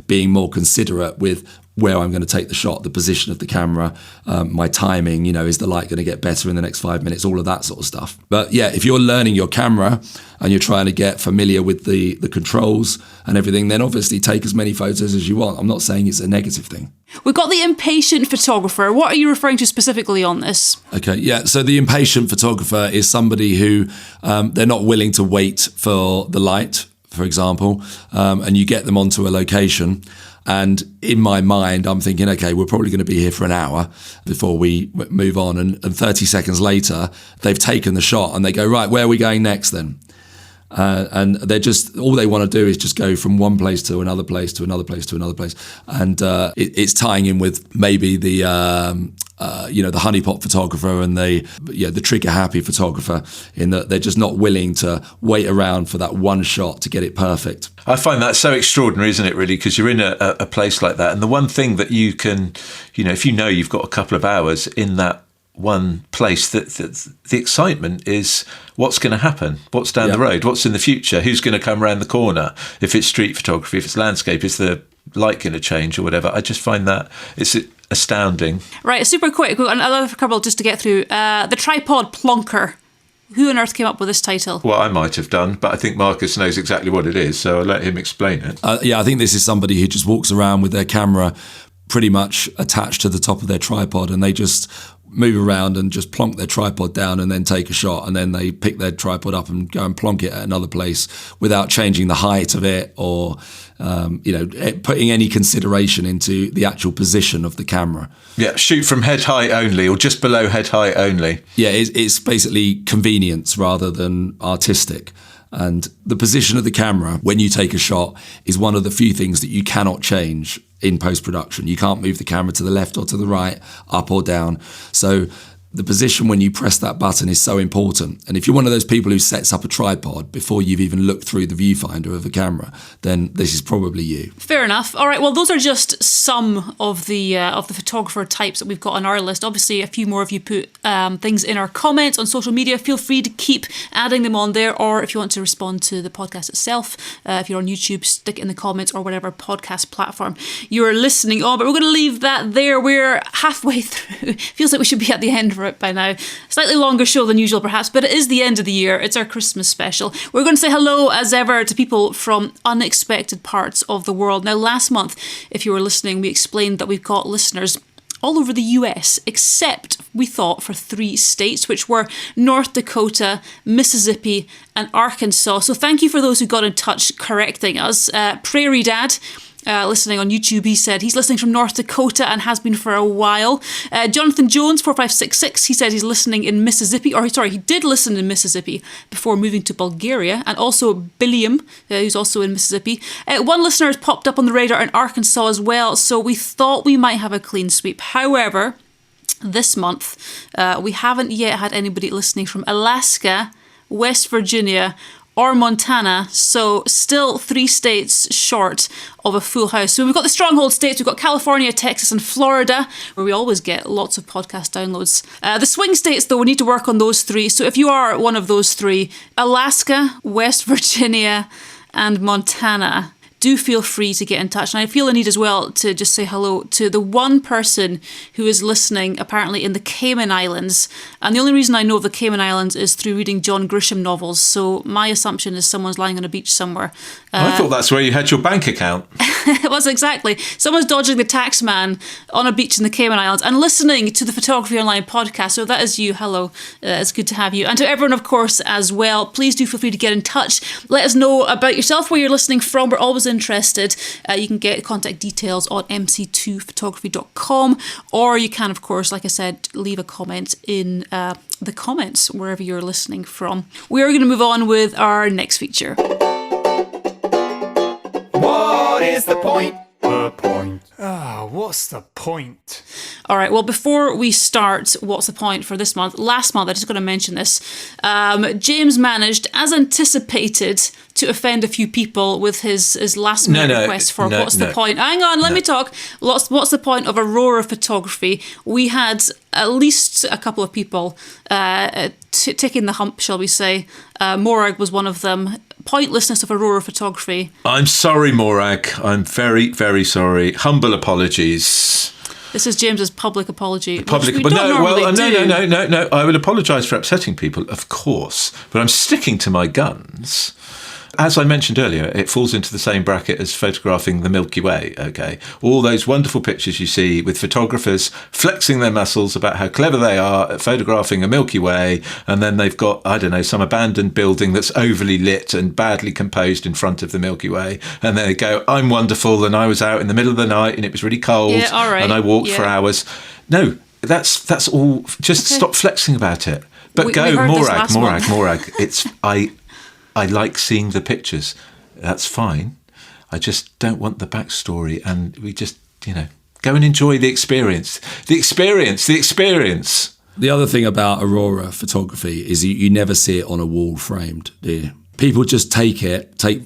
being more considerate with where I'm going to take the shot, the position of the camera, my timing, is the light going to get better in the next 5 minutes, all of that sort of stuff. But yeah, if you're learning your camera and you're trying to get familiar with the controls and everything, then obviously take as many photos as you want. I'm not saying it's a negative thing. We've got the impatient photographer. What are you referring to specifically on this? Okay, yeah. So the impatient photographer is somebody who they're not willing to wait for the light, for example, and you get them onto a location. And in my mind, I'm thinking, okay, we're probably going to be here for an hour before we move on. And 30 seconds later, they've taken the shot and they go, right, where are we going next then? And they're just, all they want to do is just go from one place to another place to another place to another place. And it's tying in with maybe the honeypot photographer and the trigger happy photographer, in that they're just not willing to wait around for that one shot to get it perfect. I find that so extraordinary, isn't it, really? Because you're in a place like that. And the one thing that you can, if you've got a couple of hours in that one place, that the excitement is what's going to happen, what's down the road, what's in the future, who's going to come around the corner. If it's street photography, if it's landscape, is the light going to change or whatever? I just find that it's astounding. Right, super quick. We've got another couple just to get through. The tripod plonker. Who on earth came up with this title? Well, I might have done, but I think Marcus knows exactly what it is, so I'll let him explain it. I think this is somebody who just walks around with their camera pretty much attached to the top of their tripod, and they just move around and just plonk their tripod down and then take a shot, and then they pick their tripod up and go and plonk it at another place without changing the height of it or putting any consideration into the actual position of the camera. Yeah, shoot from head height only, or just below head height only. Yeah, it's basically convenience rather than artistic. And the position of the camera when you take a shot is one of the few things that you cannot change in post-production. You can't move the camera to the left or to the right, up or down. So the position when you press that button is so important. And if you're one of those people who sets up a tripod before you've even looked through the viewfinder of the camera, then this is probably you. Fair enough. All right, well, those are just some of the photographer types that we've got on our list. Obviously, a few more of you put things in our comments on social media. Feel free to keep adding them on there, or if you want to respond to the podcast itself, if you're on YouTube, stick it in the comments or whatever podcast platform you're listening on. But we're going to leave that there. We're halfway through. Feels like we should be at the end of it by now. Slightly longer show than usual perhaps, but it is the end of the year. It's our Christmas special. We're going to say hello as ever to people from unexpected parts of the world. Now, last month, if you were listening, we explained that we've got listeners all over the US, except we thought for 3 states, which were North Dakota, Mississippi and Arkansas. So thank you for those who got in touch correcting us. Prairie Dad, listening on YouTube, he said he's listening from North Dakota and has been for a while. Jonathan Jones 4566, he said he's listening in Mississippi, he did listen in Mississippi before moving to Bulgaria. And also Billiam, who's also in Mississippi. One listener has popped up on the radar in Arkansas as well, so we thought we might have a clean sweep. However, this month we haven't yet had anybody listening from Alaska, West Virginia or Montana, so still 3 states short of a full house. So we've got the stronghold states, we've got California, Texas and Florida, where we always get lots of podcast downloads. The swing states, though, we need to work on those 3. So if you are one of those 3, Alaska, West Virginia and Montana, do feel free to get in touch. And I feel a need as well to just say hello to the one person who is listening apparently in the Cayman Islands. And the only reason I know of the Cayman Islands is through reading John Grisham novels. So my assumption is someone's lying on a beach somewhere. I thought that's where you had your bank account. It was exactly. Someone's dodging the tax man on a beach in the Cayman Islands and listening to the Photography Online podcast. So that is you. Hello. It's good to have you. And to everyone, of course, as well, please do feel free to get in touch. Let us know about yourself, where you're listening from. We're always interested. You can get contact details on mc2photography.com, or you can, of course, like I said, leave a comment in the comments wherever you're listening from. We are going to move on with our next feature. What is the point? The point. What's the point? All right, well, before we start, what's the point for this month? Last month, I just got to mention this. James managed, as anticipated, to offend a few people with his last minute request for what's the point. Hang on, let me talk. What's the point of Aurora photography? We had at least a couple of people ticking the hump, shall we say. Morag was one of them. Pointlessness of Aurora photography. I'm sorry, Morag. I'm very, very sorry. Humble apologies. This is James's public apology. No. I will apologise for upsetting people, of course, but I'm sticking to my guns. As I mentioned earlier, it falls into the same bracket as photographing the Milky Way, okay? All those wonderful pictures you see with photographers flexing their muscles about how clever they are at photographing a Milky Way, and then they've got, I don't know, some abandoned building that's overly lit and badly composed in front of the Milky Way, and they go, I'm wonderful, and I was out in the middle of the night and it was really cold, and I walked for hours. No, that's all. Just stop flexing about it. But Morag. It's I like seeing the pictures. That's fine. I just don't want the backstory. And we just, go and enjoy the experience. The experience. The other thing about Aurora photography is you never see it on a wall framed, do you? People just take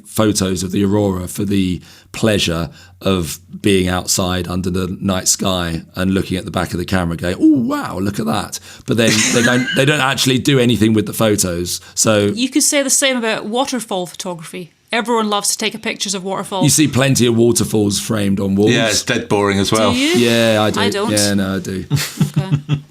photos of the Aurora for the pleasure of being outside under the night sky and looking at the back of the camera going, oh, wow, look at that. But then they don't actually do anything with the photos. So you could say the same about waterfall photography. Everyone loves to take pictures of waterfalls. You see plenty of waterfalls framed on walls. Yeah, it's dead boring as well. Do you? Yeah, I do. I don't. Yeah, no, I do. Okay.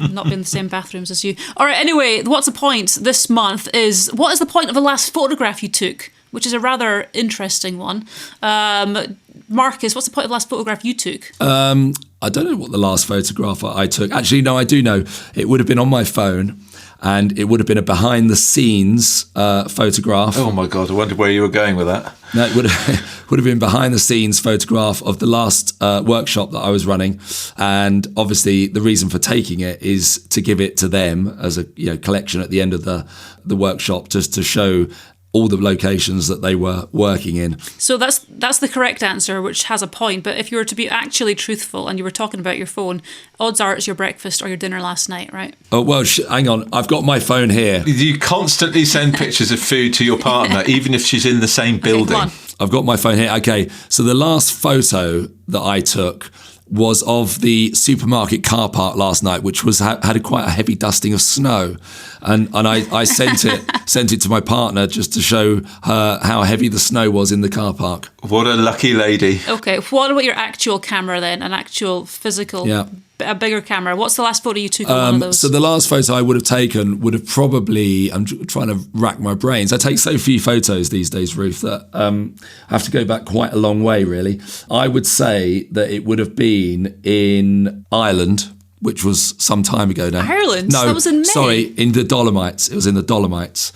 Not been in the same bathrooms as you. All right, anyway, what's the point this month is, what is the point of the last photograph you took? Which is a rather interesting one. Marcus, what's the point of the last photograph you took? I don't know what the last photograph I took. Actually, no, I do know. It would have been on my phone. And it would have been a behind-the-scenes photograph. Oh, my God. I wondered where you were going with that. No, it would have been behind-the-scenes photograph of the last workshop that I was running. And obviously, the reason for taking it is to give it to them as a collection at the end of the workshop, just to show all the locations that they were working in. So that's the correct answer, which has a point. But if you were to be actually truthful and you were talking about your phone, odds are it's your breakfast or your dinner last night, right? Oh, well, hang on. I've got my phone here. You constantly send pictures of food to your partner, even if she's in the same building. Okay, I've got my phone here. Okay, so the last photo that I took was of the supermarket car park last night, which had quite a heavy dusting of snow, and I sent it to my partner just to show her how heavy the snow was in the car park. What a lucky lady. Okay, what about your actual camera then? An actual physical, a bigger camera. What's the last photo you took of one of those? So the last photo I would have taken would have probably, I'm trying to rack my brains. I take so few photos these days, Ruth, that I have to go back quite a long way, really. I would say that it would have been in Ireland, which was some time ago now. Ireland? No, that was in May. Sorry, in the Dolomites. It was in the Dolomites.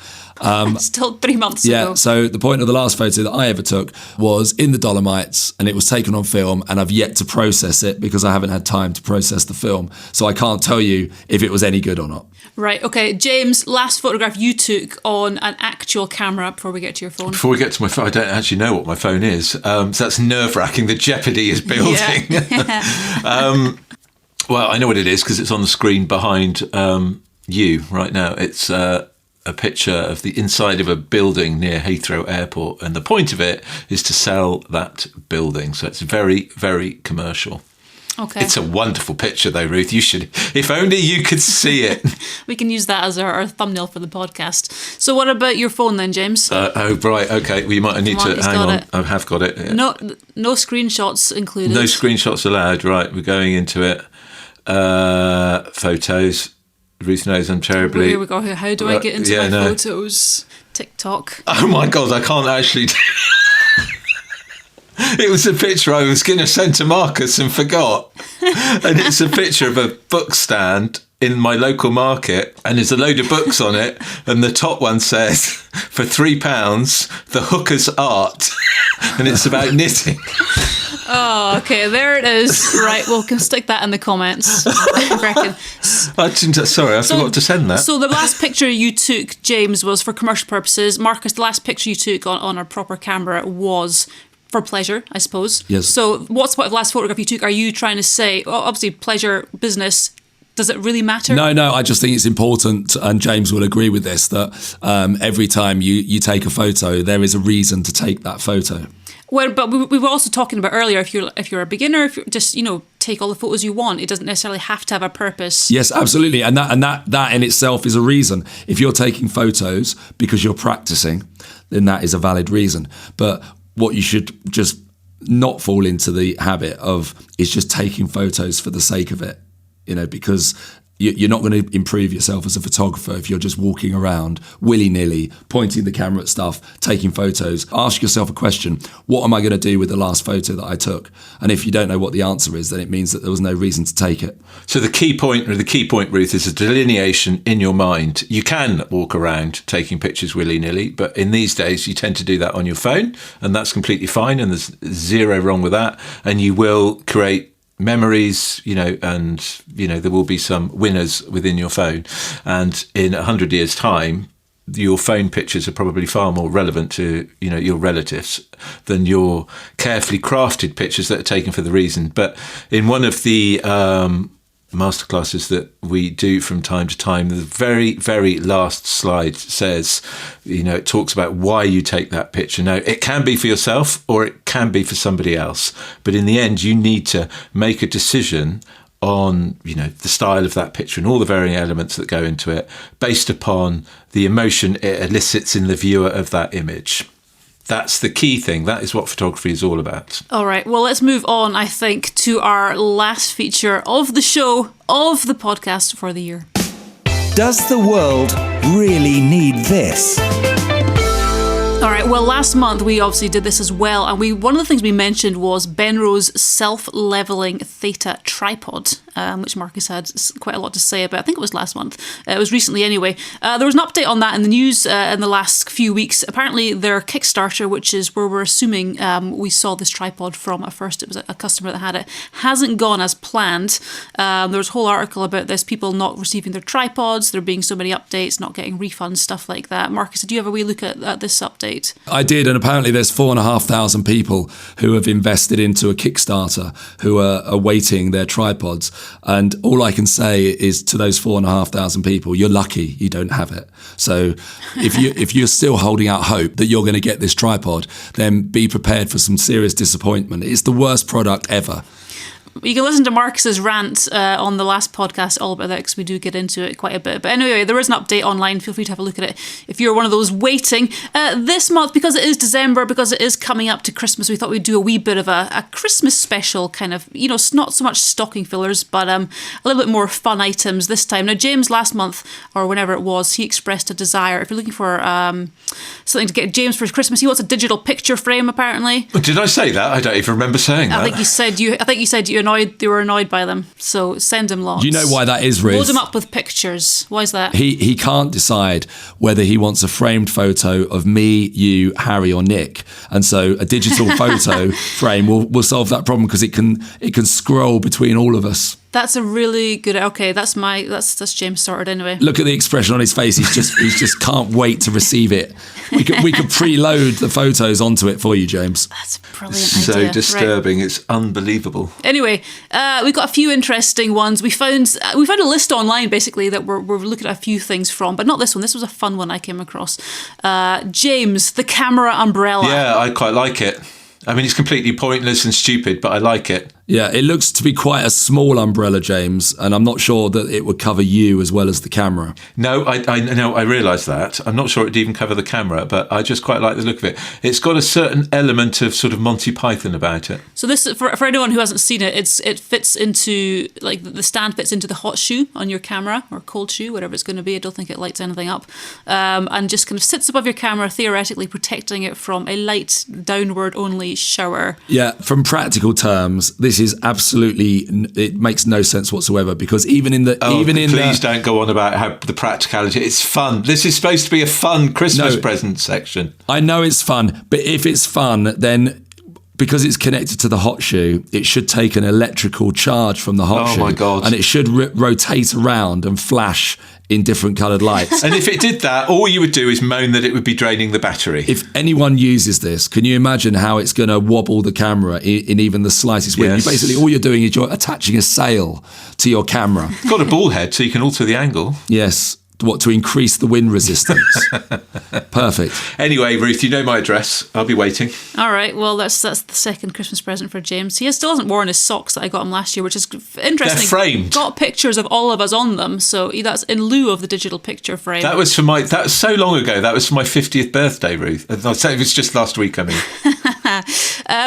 Still 3 months ago. Yeah, so the point of the last photo that I ever took was in the Dolomites, and it was taken on film, and I've yet to process it because I haven't had time to process the film. So I can't tell you if it was any good or not. Right, okay. James, last photograph you took on an actual camera before we get to your phone. Before we get to my phone, I don't actually know what my phone is. So that's nerve-wracking. The jeopardy is building. Yeah. Well, I know what it is because it's on the screen behind you right now. It's a picture of the inside of a building near Heathrow Airport. And the point of it is to sell that building. So it's very, very commercial. Okay. It's a wonderful picture, though, Ruth. You should, if only you could see it. We can use that as our thumbnail for the podcast. So what about your phone then, James? Oh, right. Okay. Well, you might need to hang on. I have got it. Yeah. No screenshots included. No screenshots allowed. Right. We're going into it. Photos. Ruth knows I'm terribly... Here we go. How do I get into my photos? TikTok. Oh, my God. I can't actually... It was a picture I was going to send to Marcus and forgot. And it's a picture of a book stand in my local market, and there's a load of books on it, and the top one says, for £3, The Hooker's Art, and it's about knitting. Oh, okay, there it is. Right, well, can stick that in the comments, I reckon. Sorry, I forgot to send that. So the last picture you took, James, was for commercial purposes. Marcus, the last picture you took on a proper camera was... for pleasure, I suppose. Yes. So what's the last photograph you took? Are you trying to say, obviously pleasure, business, does it really matter? No, I just think it's important, and James will agree with this, that every time you take a photo, there is a reason to take that photo. Well, but we were also talking about earlier, if you're a beginner, if you're just, take all the photos you want, it doesn't necessarily have to have a purpose. Yes, absolutely. And that in itself is a reason. If you're taking photos because you're practicing, then that is a valid reason. But what you should just not fall into the habit of is just taking photos for the sake of it, because you're not going to improve yourself as a photographer if you're just walking around willy-nilly, pointing the camera at stuff, taking photos. Ask yourself a question: what am I going to do with the last photo that I took? And if you don't know what the answer is, then it means that there was no reason to take it. So the key point, Ruth, is a delineation in your mind. You can walk around taking pictures willy-nilly, but in these days you tend to do that on your phone, and that's completely fine, and there's zero wrong with that. And you will create memories, and there will be some winners within your phone, and in 100 years' time your phone pictures are probably far more relevant to your relatives than your carefully crafted pictures that are taken for the reason. But in one of the masterclasses that we do from time to time, the very, very last slide says, it talks about why you take that picture. Now, it can be for yourself or it can be for somebody else, but in the end, you need to make a decision on, the style of that picture and all the varying elements that go into it based upon the emotion it elicits in the viewer of that image. That's the key thing. That is what photography is all about. All right. Well, let's move on, I think, to our last feature of the show, of the podcast for the year. Does the world really need this? All right, well, last month we obviously did this as well, and one of the things we mentioned was Benro's self-leveling Theta tripod, which Marcus had quite a lot to say about. I think it was last month. It was recently anyway. There was an update on that in the news in the last few weeks. Apparently their Kickstarter, which is where we're assuming we saw this tripod from at first, it was a customer that had it, hasn't gone as planned. There was a whole article about this, people not receiving their tripods, there being so many updates, not getting refunds, stuff like that. Marcus, did you have a wee look at this update? I did, and apparently there's 4,500 people who have invested into a Kickstarter who are awaiting their tripods. And all I can say is to those 4,500 people, you're lucky you don't have it. So if you're still holding out hope that you're going to get this tripod, then be prepared for some serious disappointment. It's the worst product ever. You can listen to Marcus's rant on the last podcast all about that, because we do get into it quite a bit. But anyway, there is an update online. Feel free to have a look at it if you're one of those waiting. This month, because it is December, because it is coming up to Christmas, we thought we'd do a wee bit of a Christmas special kind of, not so much stocking fillers, but a little bit more fun items this time. Now, James last month, or whenever it was, he expressed a desire. If you're looking for something to get James for his Christmas, he wants a digital picture frame, apparently. Did I say that? I don't even remember saying that. I think you said you were annoyed by them, so send him lots. You know why that is, Ruth? Load him up with pictures. Why is that? He can't decide whether he wants a framed photo of me, you, Harry, or Nick, and so a digital photo frame will solve that problem, because it can scroll between all of us. That's a really good. Okay, that's James sorted anyway. Look at the expression on his face. He's just can't wait to receive it. We could preload the photos onto it for you, James. That's a brilliant so idea. Disturbing. Right. It's unbelievable. Anyway, we've got a few interesting ones. We found a list online basically that we're looking at a few things from, but not this one. This was a fun one I came across. James, the camera umbrella. Yeah, I quite like it. I mean, it's completely pointless and stupid, but I like it. Yeah, it looks to be quite a small umbrella, James, and I'm not sure that it would cover you as well as the camera. No, I realise that. I'm not sure it'd even cover the camera, but I just quite like the look of it. It's got a certain element of sort of Monty Python about it. So this, for anyone who hasn't seen it, it fits into, like, the stand fits into the hot shoe on your camera, or cold shoe, whatever it's going to be. I don't think it lights anything up. And just kind of sits above your camera, theoretically protecting it from a light downward only shower. Yeah, from practical terms, this is absolutely, it makes no sense whatsoever, because please don't go on about how the practicality. It's fun. This is supposed to be a fun Christmas present section. I know it's fun, but if it's fun, then because it's connected to the hot shoe, it should take an electrical charge from the hot shoe. Oh my God. And it should rotate around and flash in different coloured lights. And if it did that, all you would do is moan that it would be draining the battery. If anyone uses this, can you imagine how it's going to wobble the camera in even the slightest way? Yes. Basically, all you're doing is you're attaching a sail to your camera. It's got a ball head, so you can alter the angle. Yes. To increase the wind resistance. Perfect. Anyway, Ruth, you know my address. I'll be waiting. All right, well, that's the second Christmas present for James. He still hasn't worn his socks that I got him last year, which is interesting. They're framed. Got pictures of all of us on them, so that's in lieu of the digital picture frame. That was so long ago. That was for my 50th birthday, Ruth. It was just last week, I mean.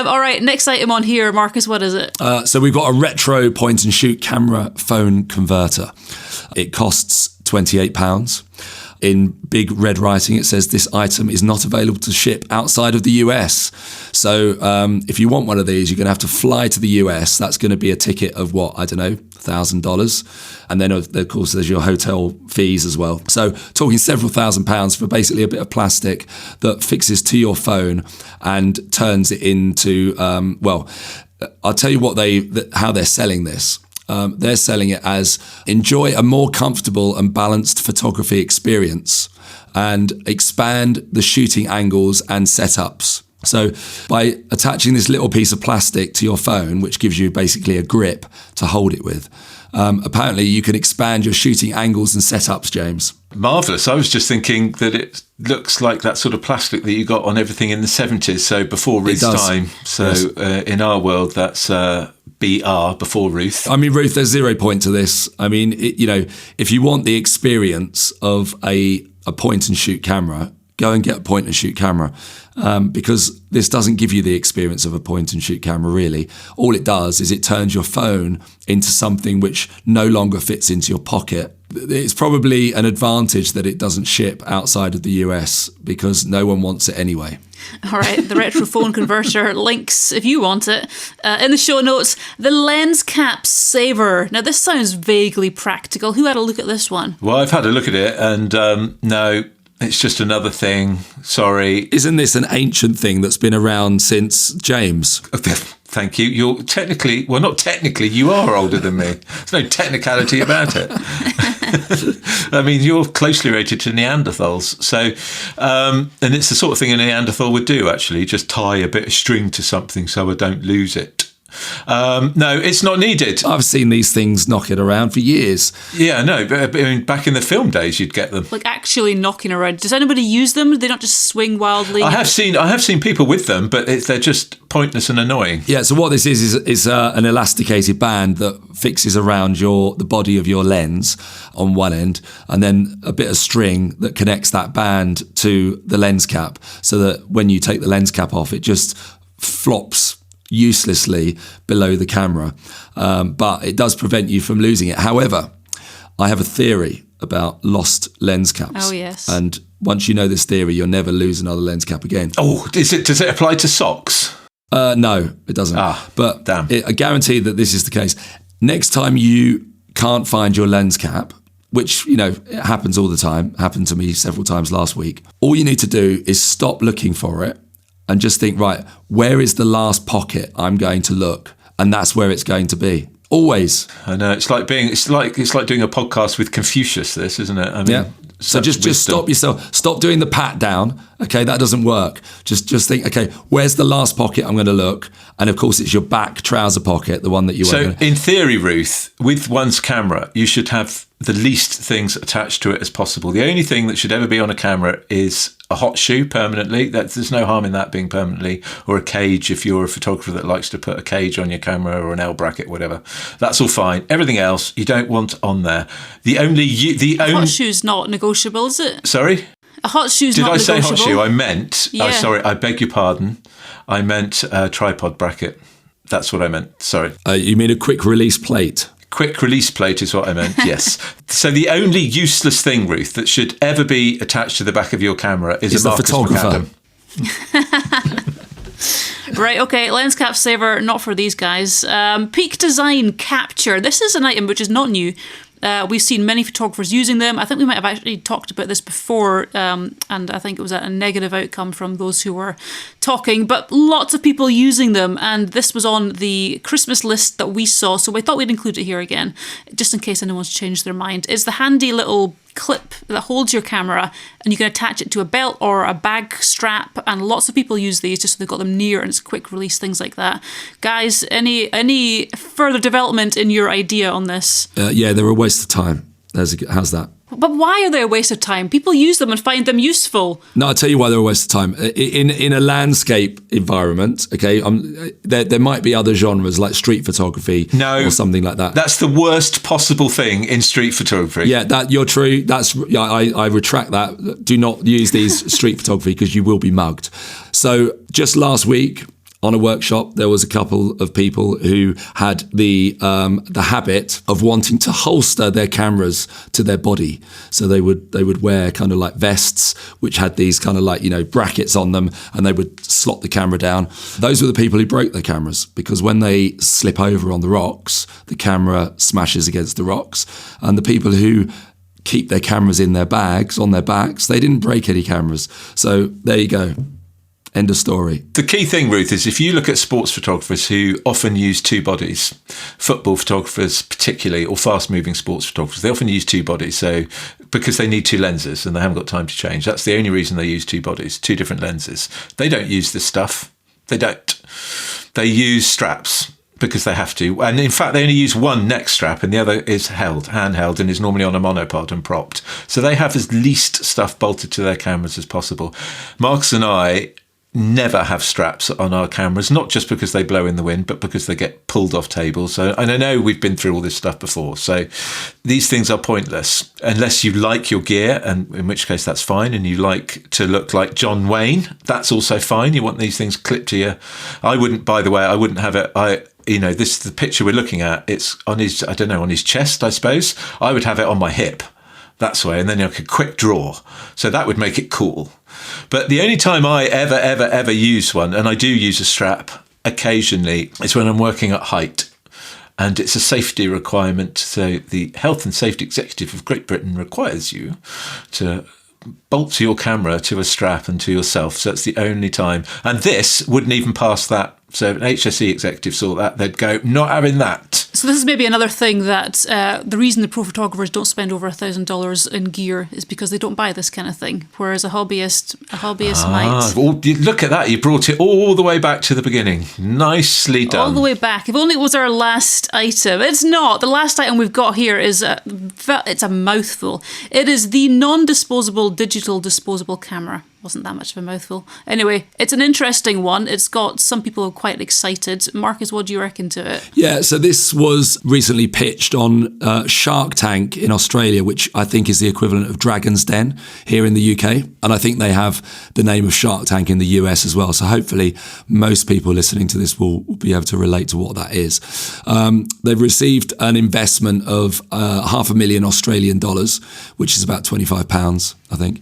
All right, next item on here, Marcus, what is it? So we've got a retro point and shoot camera phone converter. It costs £28. In big red writing, it says this item is not available to ship outside of the US. So if you want one of these, you're going to have to fly to the US. That's going to be a ticket of $1,000. And then, of course, there's your hotel fees as well. So talking several £1,000s for basically a bit of plastic that fixes to your phone and turns it into, I'll tell you how they're selling this. They're selling it as enjoy a more comfortable and balanced photography experience and expand the shooting angles and setups. So by attaching this little piece of plastic to your phone, which gives you basically a grip to hold it with, apparently you can expand your shooting angles and setups, James. Marvellous. I was just thinking that it looks like that sort of plastic that you got on everything in the 70s, so before Ruth's time. So yes. In our world, that's... BR before Ruth. I mean, Ruth, there's 0 point to this. I mean, if you want the experience of a point and shoot camera, go and get a point and shoot camera, because this doesn't give you the experience of a point and shoot camera, really. All it does is it turns your phone into something which no longer fits into your pocket. It's probably an advantage that it doesn't ship outside of the US because no one wants it anyway. All right, the retro phone converter links, if you want it, in the show notes. The lens cap saver. Now, this sounds vaguely practical. Who had a look at this one? Well, I've had a look at it, and no, it's just another thing. Sorry. Isn't this an ancient thing that's been around since James? Thank you. You're technically, well, not technically, you are older than me. There's no technicality about it. I mean, you're closely related to Neanderthals. So, and it's the sort of thing a Neanderthal would do, actually, just tie a bit of string to something so I don't lose it. No, it's not needed. I've seen these things knocking around for years. Yeah, no, but I mean, back in the film days, you'd get them. Like actually knocking around. Does anybody use them? Do they not just swing wildly? I have seen people with them, but they're just pointless and annoying. Yeah. So what this is an elasticated band that fixes around the body of your lens on one end, and then a bit of string that connects that band to the lens cap, so that when you take the lens cap off, it just flops uselessly below the camera, but it does prevent you from losing it. However, I have a theory about lost lens caps. Oh, yes. And once you know this theory, you'll never lose another lens cap again. Oh, does it apply to socks? No, it doesn't. But damn. I guarantee that this is the case. Next time you can't find your lens cap, which, it happens all the time, happened to me several times last week, all you need to do is stop looking for it and just think, right, where is the last pocket I'm going to look? And that's where it's going to be. Always. I know. It's like doing a podcast with Confucius, this, isn't it? I mean, yeah. So just stop yourself. Stop doing the pat down. Okay, that doesn't work. Just think, okay, where's the last pocket I'm going to look? And of course, it's your back trouser pocket, the one that you So in theory, Ruth, with one's camera, you should have the least things attached to it as possible. The only thing that should ever be on a camera is a hot shoe permanently. There's no harm in that being permanently, or a cage if you're a photographer that likes to put a cage on your camera, or an L bracket, whatever. That's all fine. Everything else you don't want on there. Hot shoe's not negotiable, is it? Sorry? A hot shoe's not negotiable. Did I say hot shoe? I meant... Yeah. Oh, sorry, I beg your pardon. I meant a tripod bracket. That's what I meant. Sorry. You mean a quick release plate? Quick release plate is what I meant, yes. So the only useless thing, Ruth, that should ever be attached to the back of your camera is a Marcus photographer. McAdam. Right, okay, lens cap saver, not for these guys. Peak design capture. This is an item which is not new. We've seen many photographers using them. I think we might have actually talked about this before, and I think it was a negative outcome from those who were talking, but lots of people using them, and this was on the Christmas list that we saw, so we thought we'd include it here again, just in case anyone's changed their mind. It's the handy little clip that holds your camera, and you can attach it to a belt or a bag strap, and lots of people use these just so they've got them near and it's quick release, things like that. Guys, any further development in your idea on this? Yeah, they're a waste of time. How's that? But why are they a waste of time? People use them and find them useful. No, I'll tell you why they're a waste of time. In a landscape environment, okay, there might be other genres like street photography or something like that. That's the worst possible thing in street photography. Yeah, that you're true. I retract that. Do not use these street photography because you will be mugged. So just last week, on a workshop, there was a couple of people who had the habit of wanting to holster their cameras to their body. So they would wear kind of like vests, which had these kind of like, brackets on them, and they would slot the camera down. Those were the people who broke their cameras, because when they slip over on the rocks, the camera smashes against the rocks. And the people who keep their cameras in their bags, on their backs, they didn't break any cameras. So there you go. End of story. The key thing, Ruth, is if you look at sports photographers who often use two bodies, football photographers particularly, or fast-moving sports photographers, they often use two bodies. So because they need two lenses and they haven't got time to change. That's the only reason they use two bodies, two different lenses. They don't use this stuff. They don't. They use straps because they have to. And in fact, they only use one neck strap and the other is handheld, and is normally on a monopod and propped. So they have as least stuff bolted to their cameras as possible. Marcus and I never have straps on our cameras, not just because they blow in the wind, but because they get pulled off tables. And I know we've been through all this stuff before. So these things are pointless unless you like your gear, and in which case that's fine. And you like to look like John Wayne, that's also fine. You want these things clipped to you. I wouldn't have it. The picture we're looking at, it's on his, on his chest, I suppose. I would have it on my hip. That's way, and then you could quick draw. So that would make it cool. But the only time I ever use one, and I do use a strap occasionally, is when I'm working at height. And it's a safety requirement. So the Health and Safety Executive of Great Britain requires you to bolt your camera to a strap and to yourself. So it's the only time. And this wouldn't even pass that. So an HSE executive saw that, they'd go, not having that. So this is maybe another thing that the reason the pro photographers don't spend over $1,000 in gear is because they don't buy this kind of thing, whereas a hobbyist might. Well, look at that! You brought it all the way back to the beginning. Nicely done. All the way back. If only it was our last item. It's not. The last item we've got here is it's a mouthful. It is the non-disposable digital disposable camera. Wasn't that much of a mouthful. Anyway, it's an interesting one. It's got some people quite excited. Marcus, what do you reckon to it? Yeah, so this was recently pitched on Shark Tank in Australia, which I think is the equivalent of Dragon's Den here in the UK. And I think they have the name of Shark Tank in the US as well. So hopefully most people listening to this will be able to relate to what that is. They've received an investment of $500,000 Australian dollars, which is about £25, I think.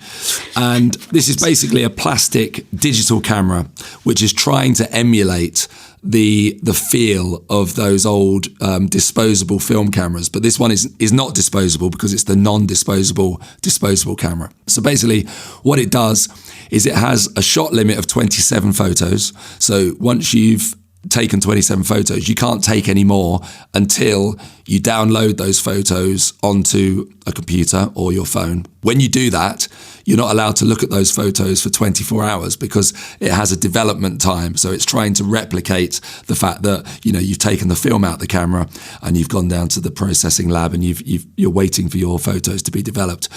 And this is basically a plastic digital camera, which is trying to emulate the feel of those old disposable film cameras. But this one is not disposable because it's the non-disposable disposable camera. So basically what it does is it has a shot limit of 27 photos. So once you've taken 27 photos. You can't take any more until you download those photos onto a computer or your phone. When you do that, you're not allowed to look at those photos for 24 hours because it has a development time. So it's trying to replicate the fact that, you've taken the film out the camera and you've gone down to the processing lab and you're waiting for your photos to be developed.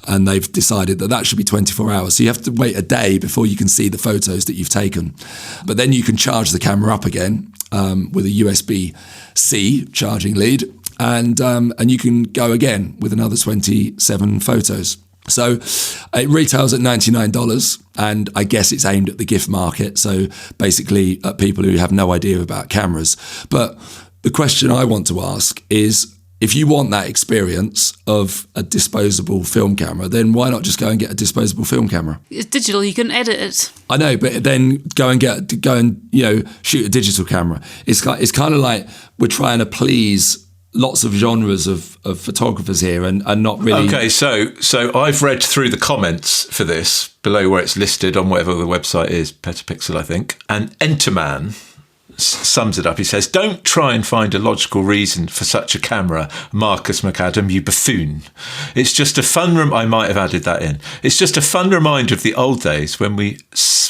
And they've decided that should be 24 hours. So you have to wait a day before you can see the photos that you've taken. But then you can charge the camera up again with a USB-C charging lead. And you can go again with another 27 photos. So it retails at $99, and I guess it's aimed at the gift market. So basically at people who have no idea about cameras. But the question I want to ask is, if you want that experience of a disposable film camera, then why not just go and get a disposable film camera? It's digital, you can edit it. I know, but then go and shoot a digital camera. It's kind of like we're trying to please lots of genres of photographers here and not really... Okay, so I've read through the comments for this, below where it's listed on whatever the website is, Petapixel, I think, and Enterman sums it up. He says, "Don't try and find a logical reason for such a camera, Marcus McAdam, you buffoon. It's just a fun I might have added that in. It's just a fun reminder of the old days when we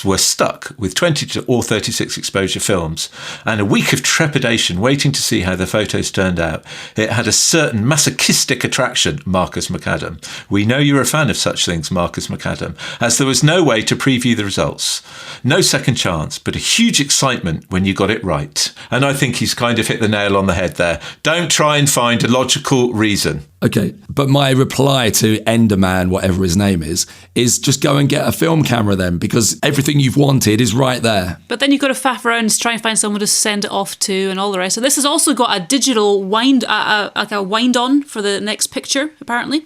were stuck with 20 or 36 exposure films and a week of trepidation waiting to see how the photos turned out. It had a certain masochistic attraction, Marcus McAdam. We know you're a fan of such things, Marcus McAdam, as there was no way to preview the results. No second chance, but a huge excitement when you got it right." And I think he's kind of hit the nail on the head there. Don't try and find a logical reason. Okay, but my reply to Enderman, whatever his name is just go and get a film camera then, because everything you've wanted is right there. But then you've got to faff around and try and find someone to send it off to and all the rest. So this has also got a digital wind on for the next picture, apparently,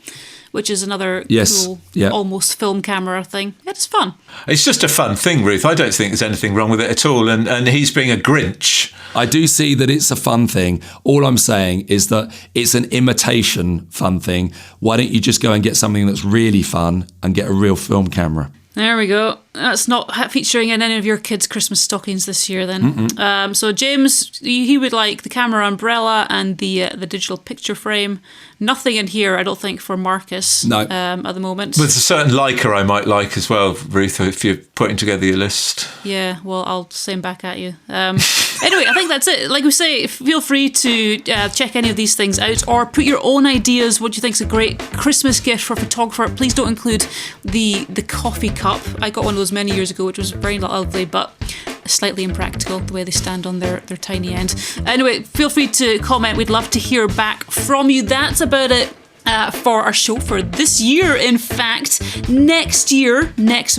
which is another cool, almost film camera thing. It's fun. It's just a fun thing, Ruth. I don't think there's anything wrong with it at all. And he's being a Grinch. I do see that it's a fun thing. All I'm saying is that it's an imitation fun thing. Why don't you just go and get something that's really fun and get a real film camera? There we go. That's not featuring in any of your kids' Christmas stockings this year then. So James, he would like the camera umbrella and the digital picture frame. Nothing in here, I don't think, for Marcus at the moment. There's a certain Leica I might like as well, Ruth, if you're putting together your list. Yeah, well, I'll send back at you. Anyway, I think that's it. Like we say, feel free to check any of these things out or put your own ideas. What do you think is a great Christmas gift for a photographer? Please don't include the coffee cup. I got one of those many years ago, which was very lovely, but slightly impractical the way they stand on their tiny end. Anyway, feel free to comment. We'd love to hear back from you. That's about it for our show for this year. In fact, next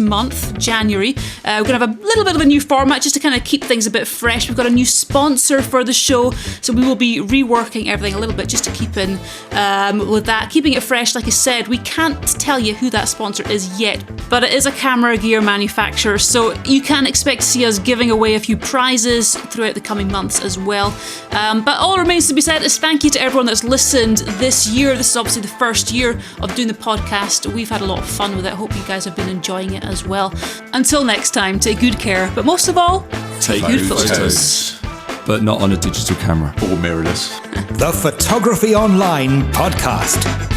month, January, we're going to have a little bit of a new format just to kind of keep things a bit fresh. We've got a new sponsor for the show, so we will be reworking everything a little bit just to keep in with that, keeping it fresh. Like I said, we can't tell you who that sponsor is yet, but it is a camera gear manufacturer, so you can expect to see us giving away a few prizes throughout the coming months as well. But all remains to be said is thank you to everyone that's listened this year. This is obviously the first year of doing the podcast. We've had a lot of fun with it. I hope you guys have been enjoying it as well. Until next time, take good care, but most of all, take good photos. But not on a digital camera. Or mirrorless. The Photography Online Podcast.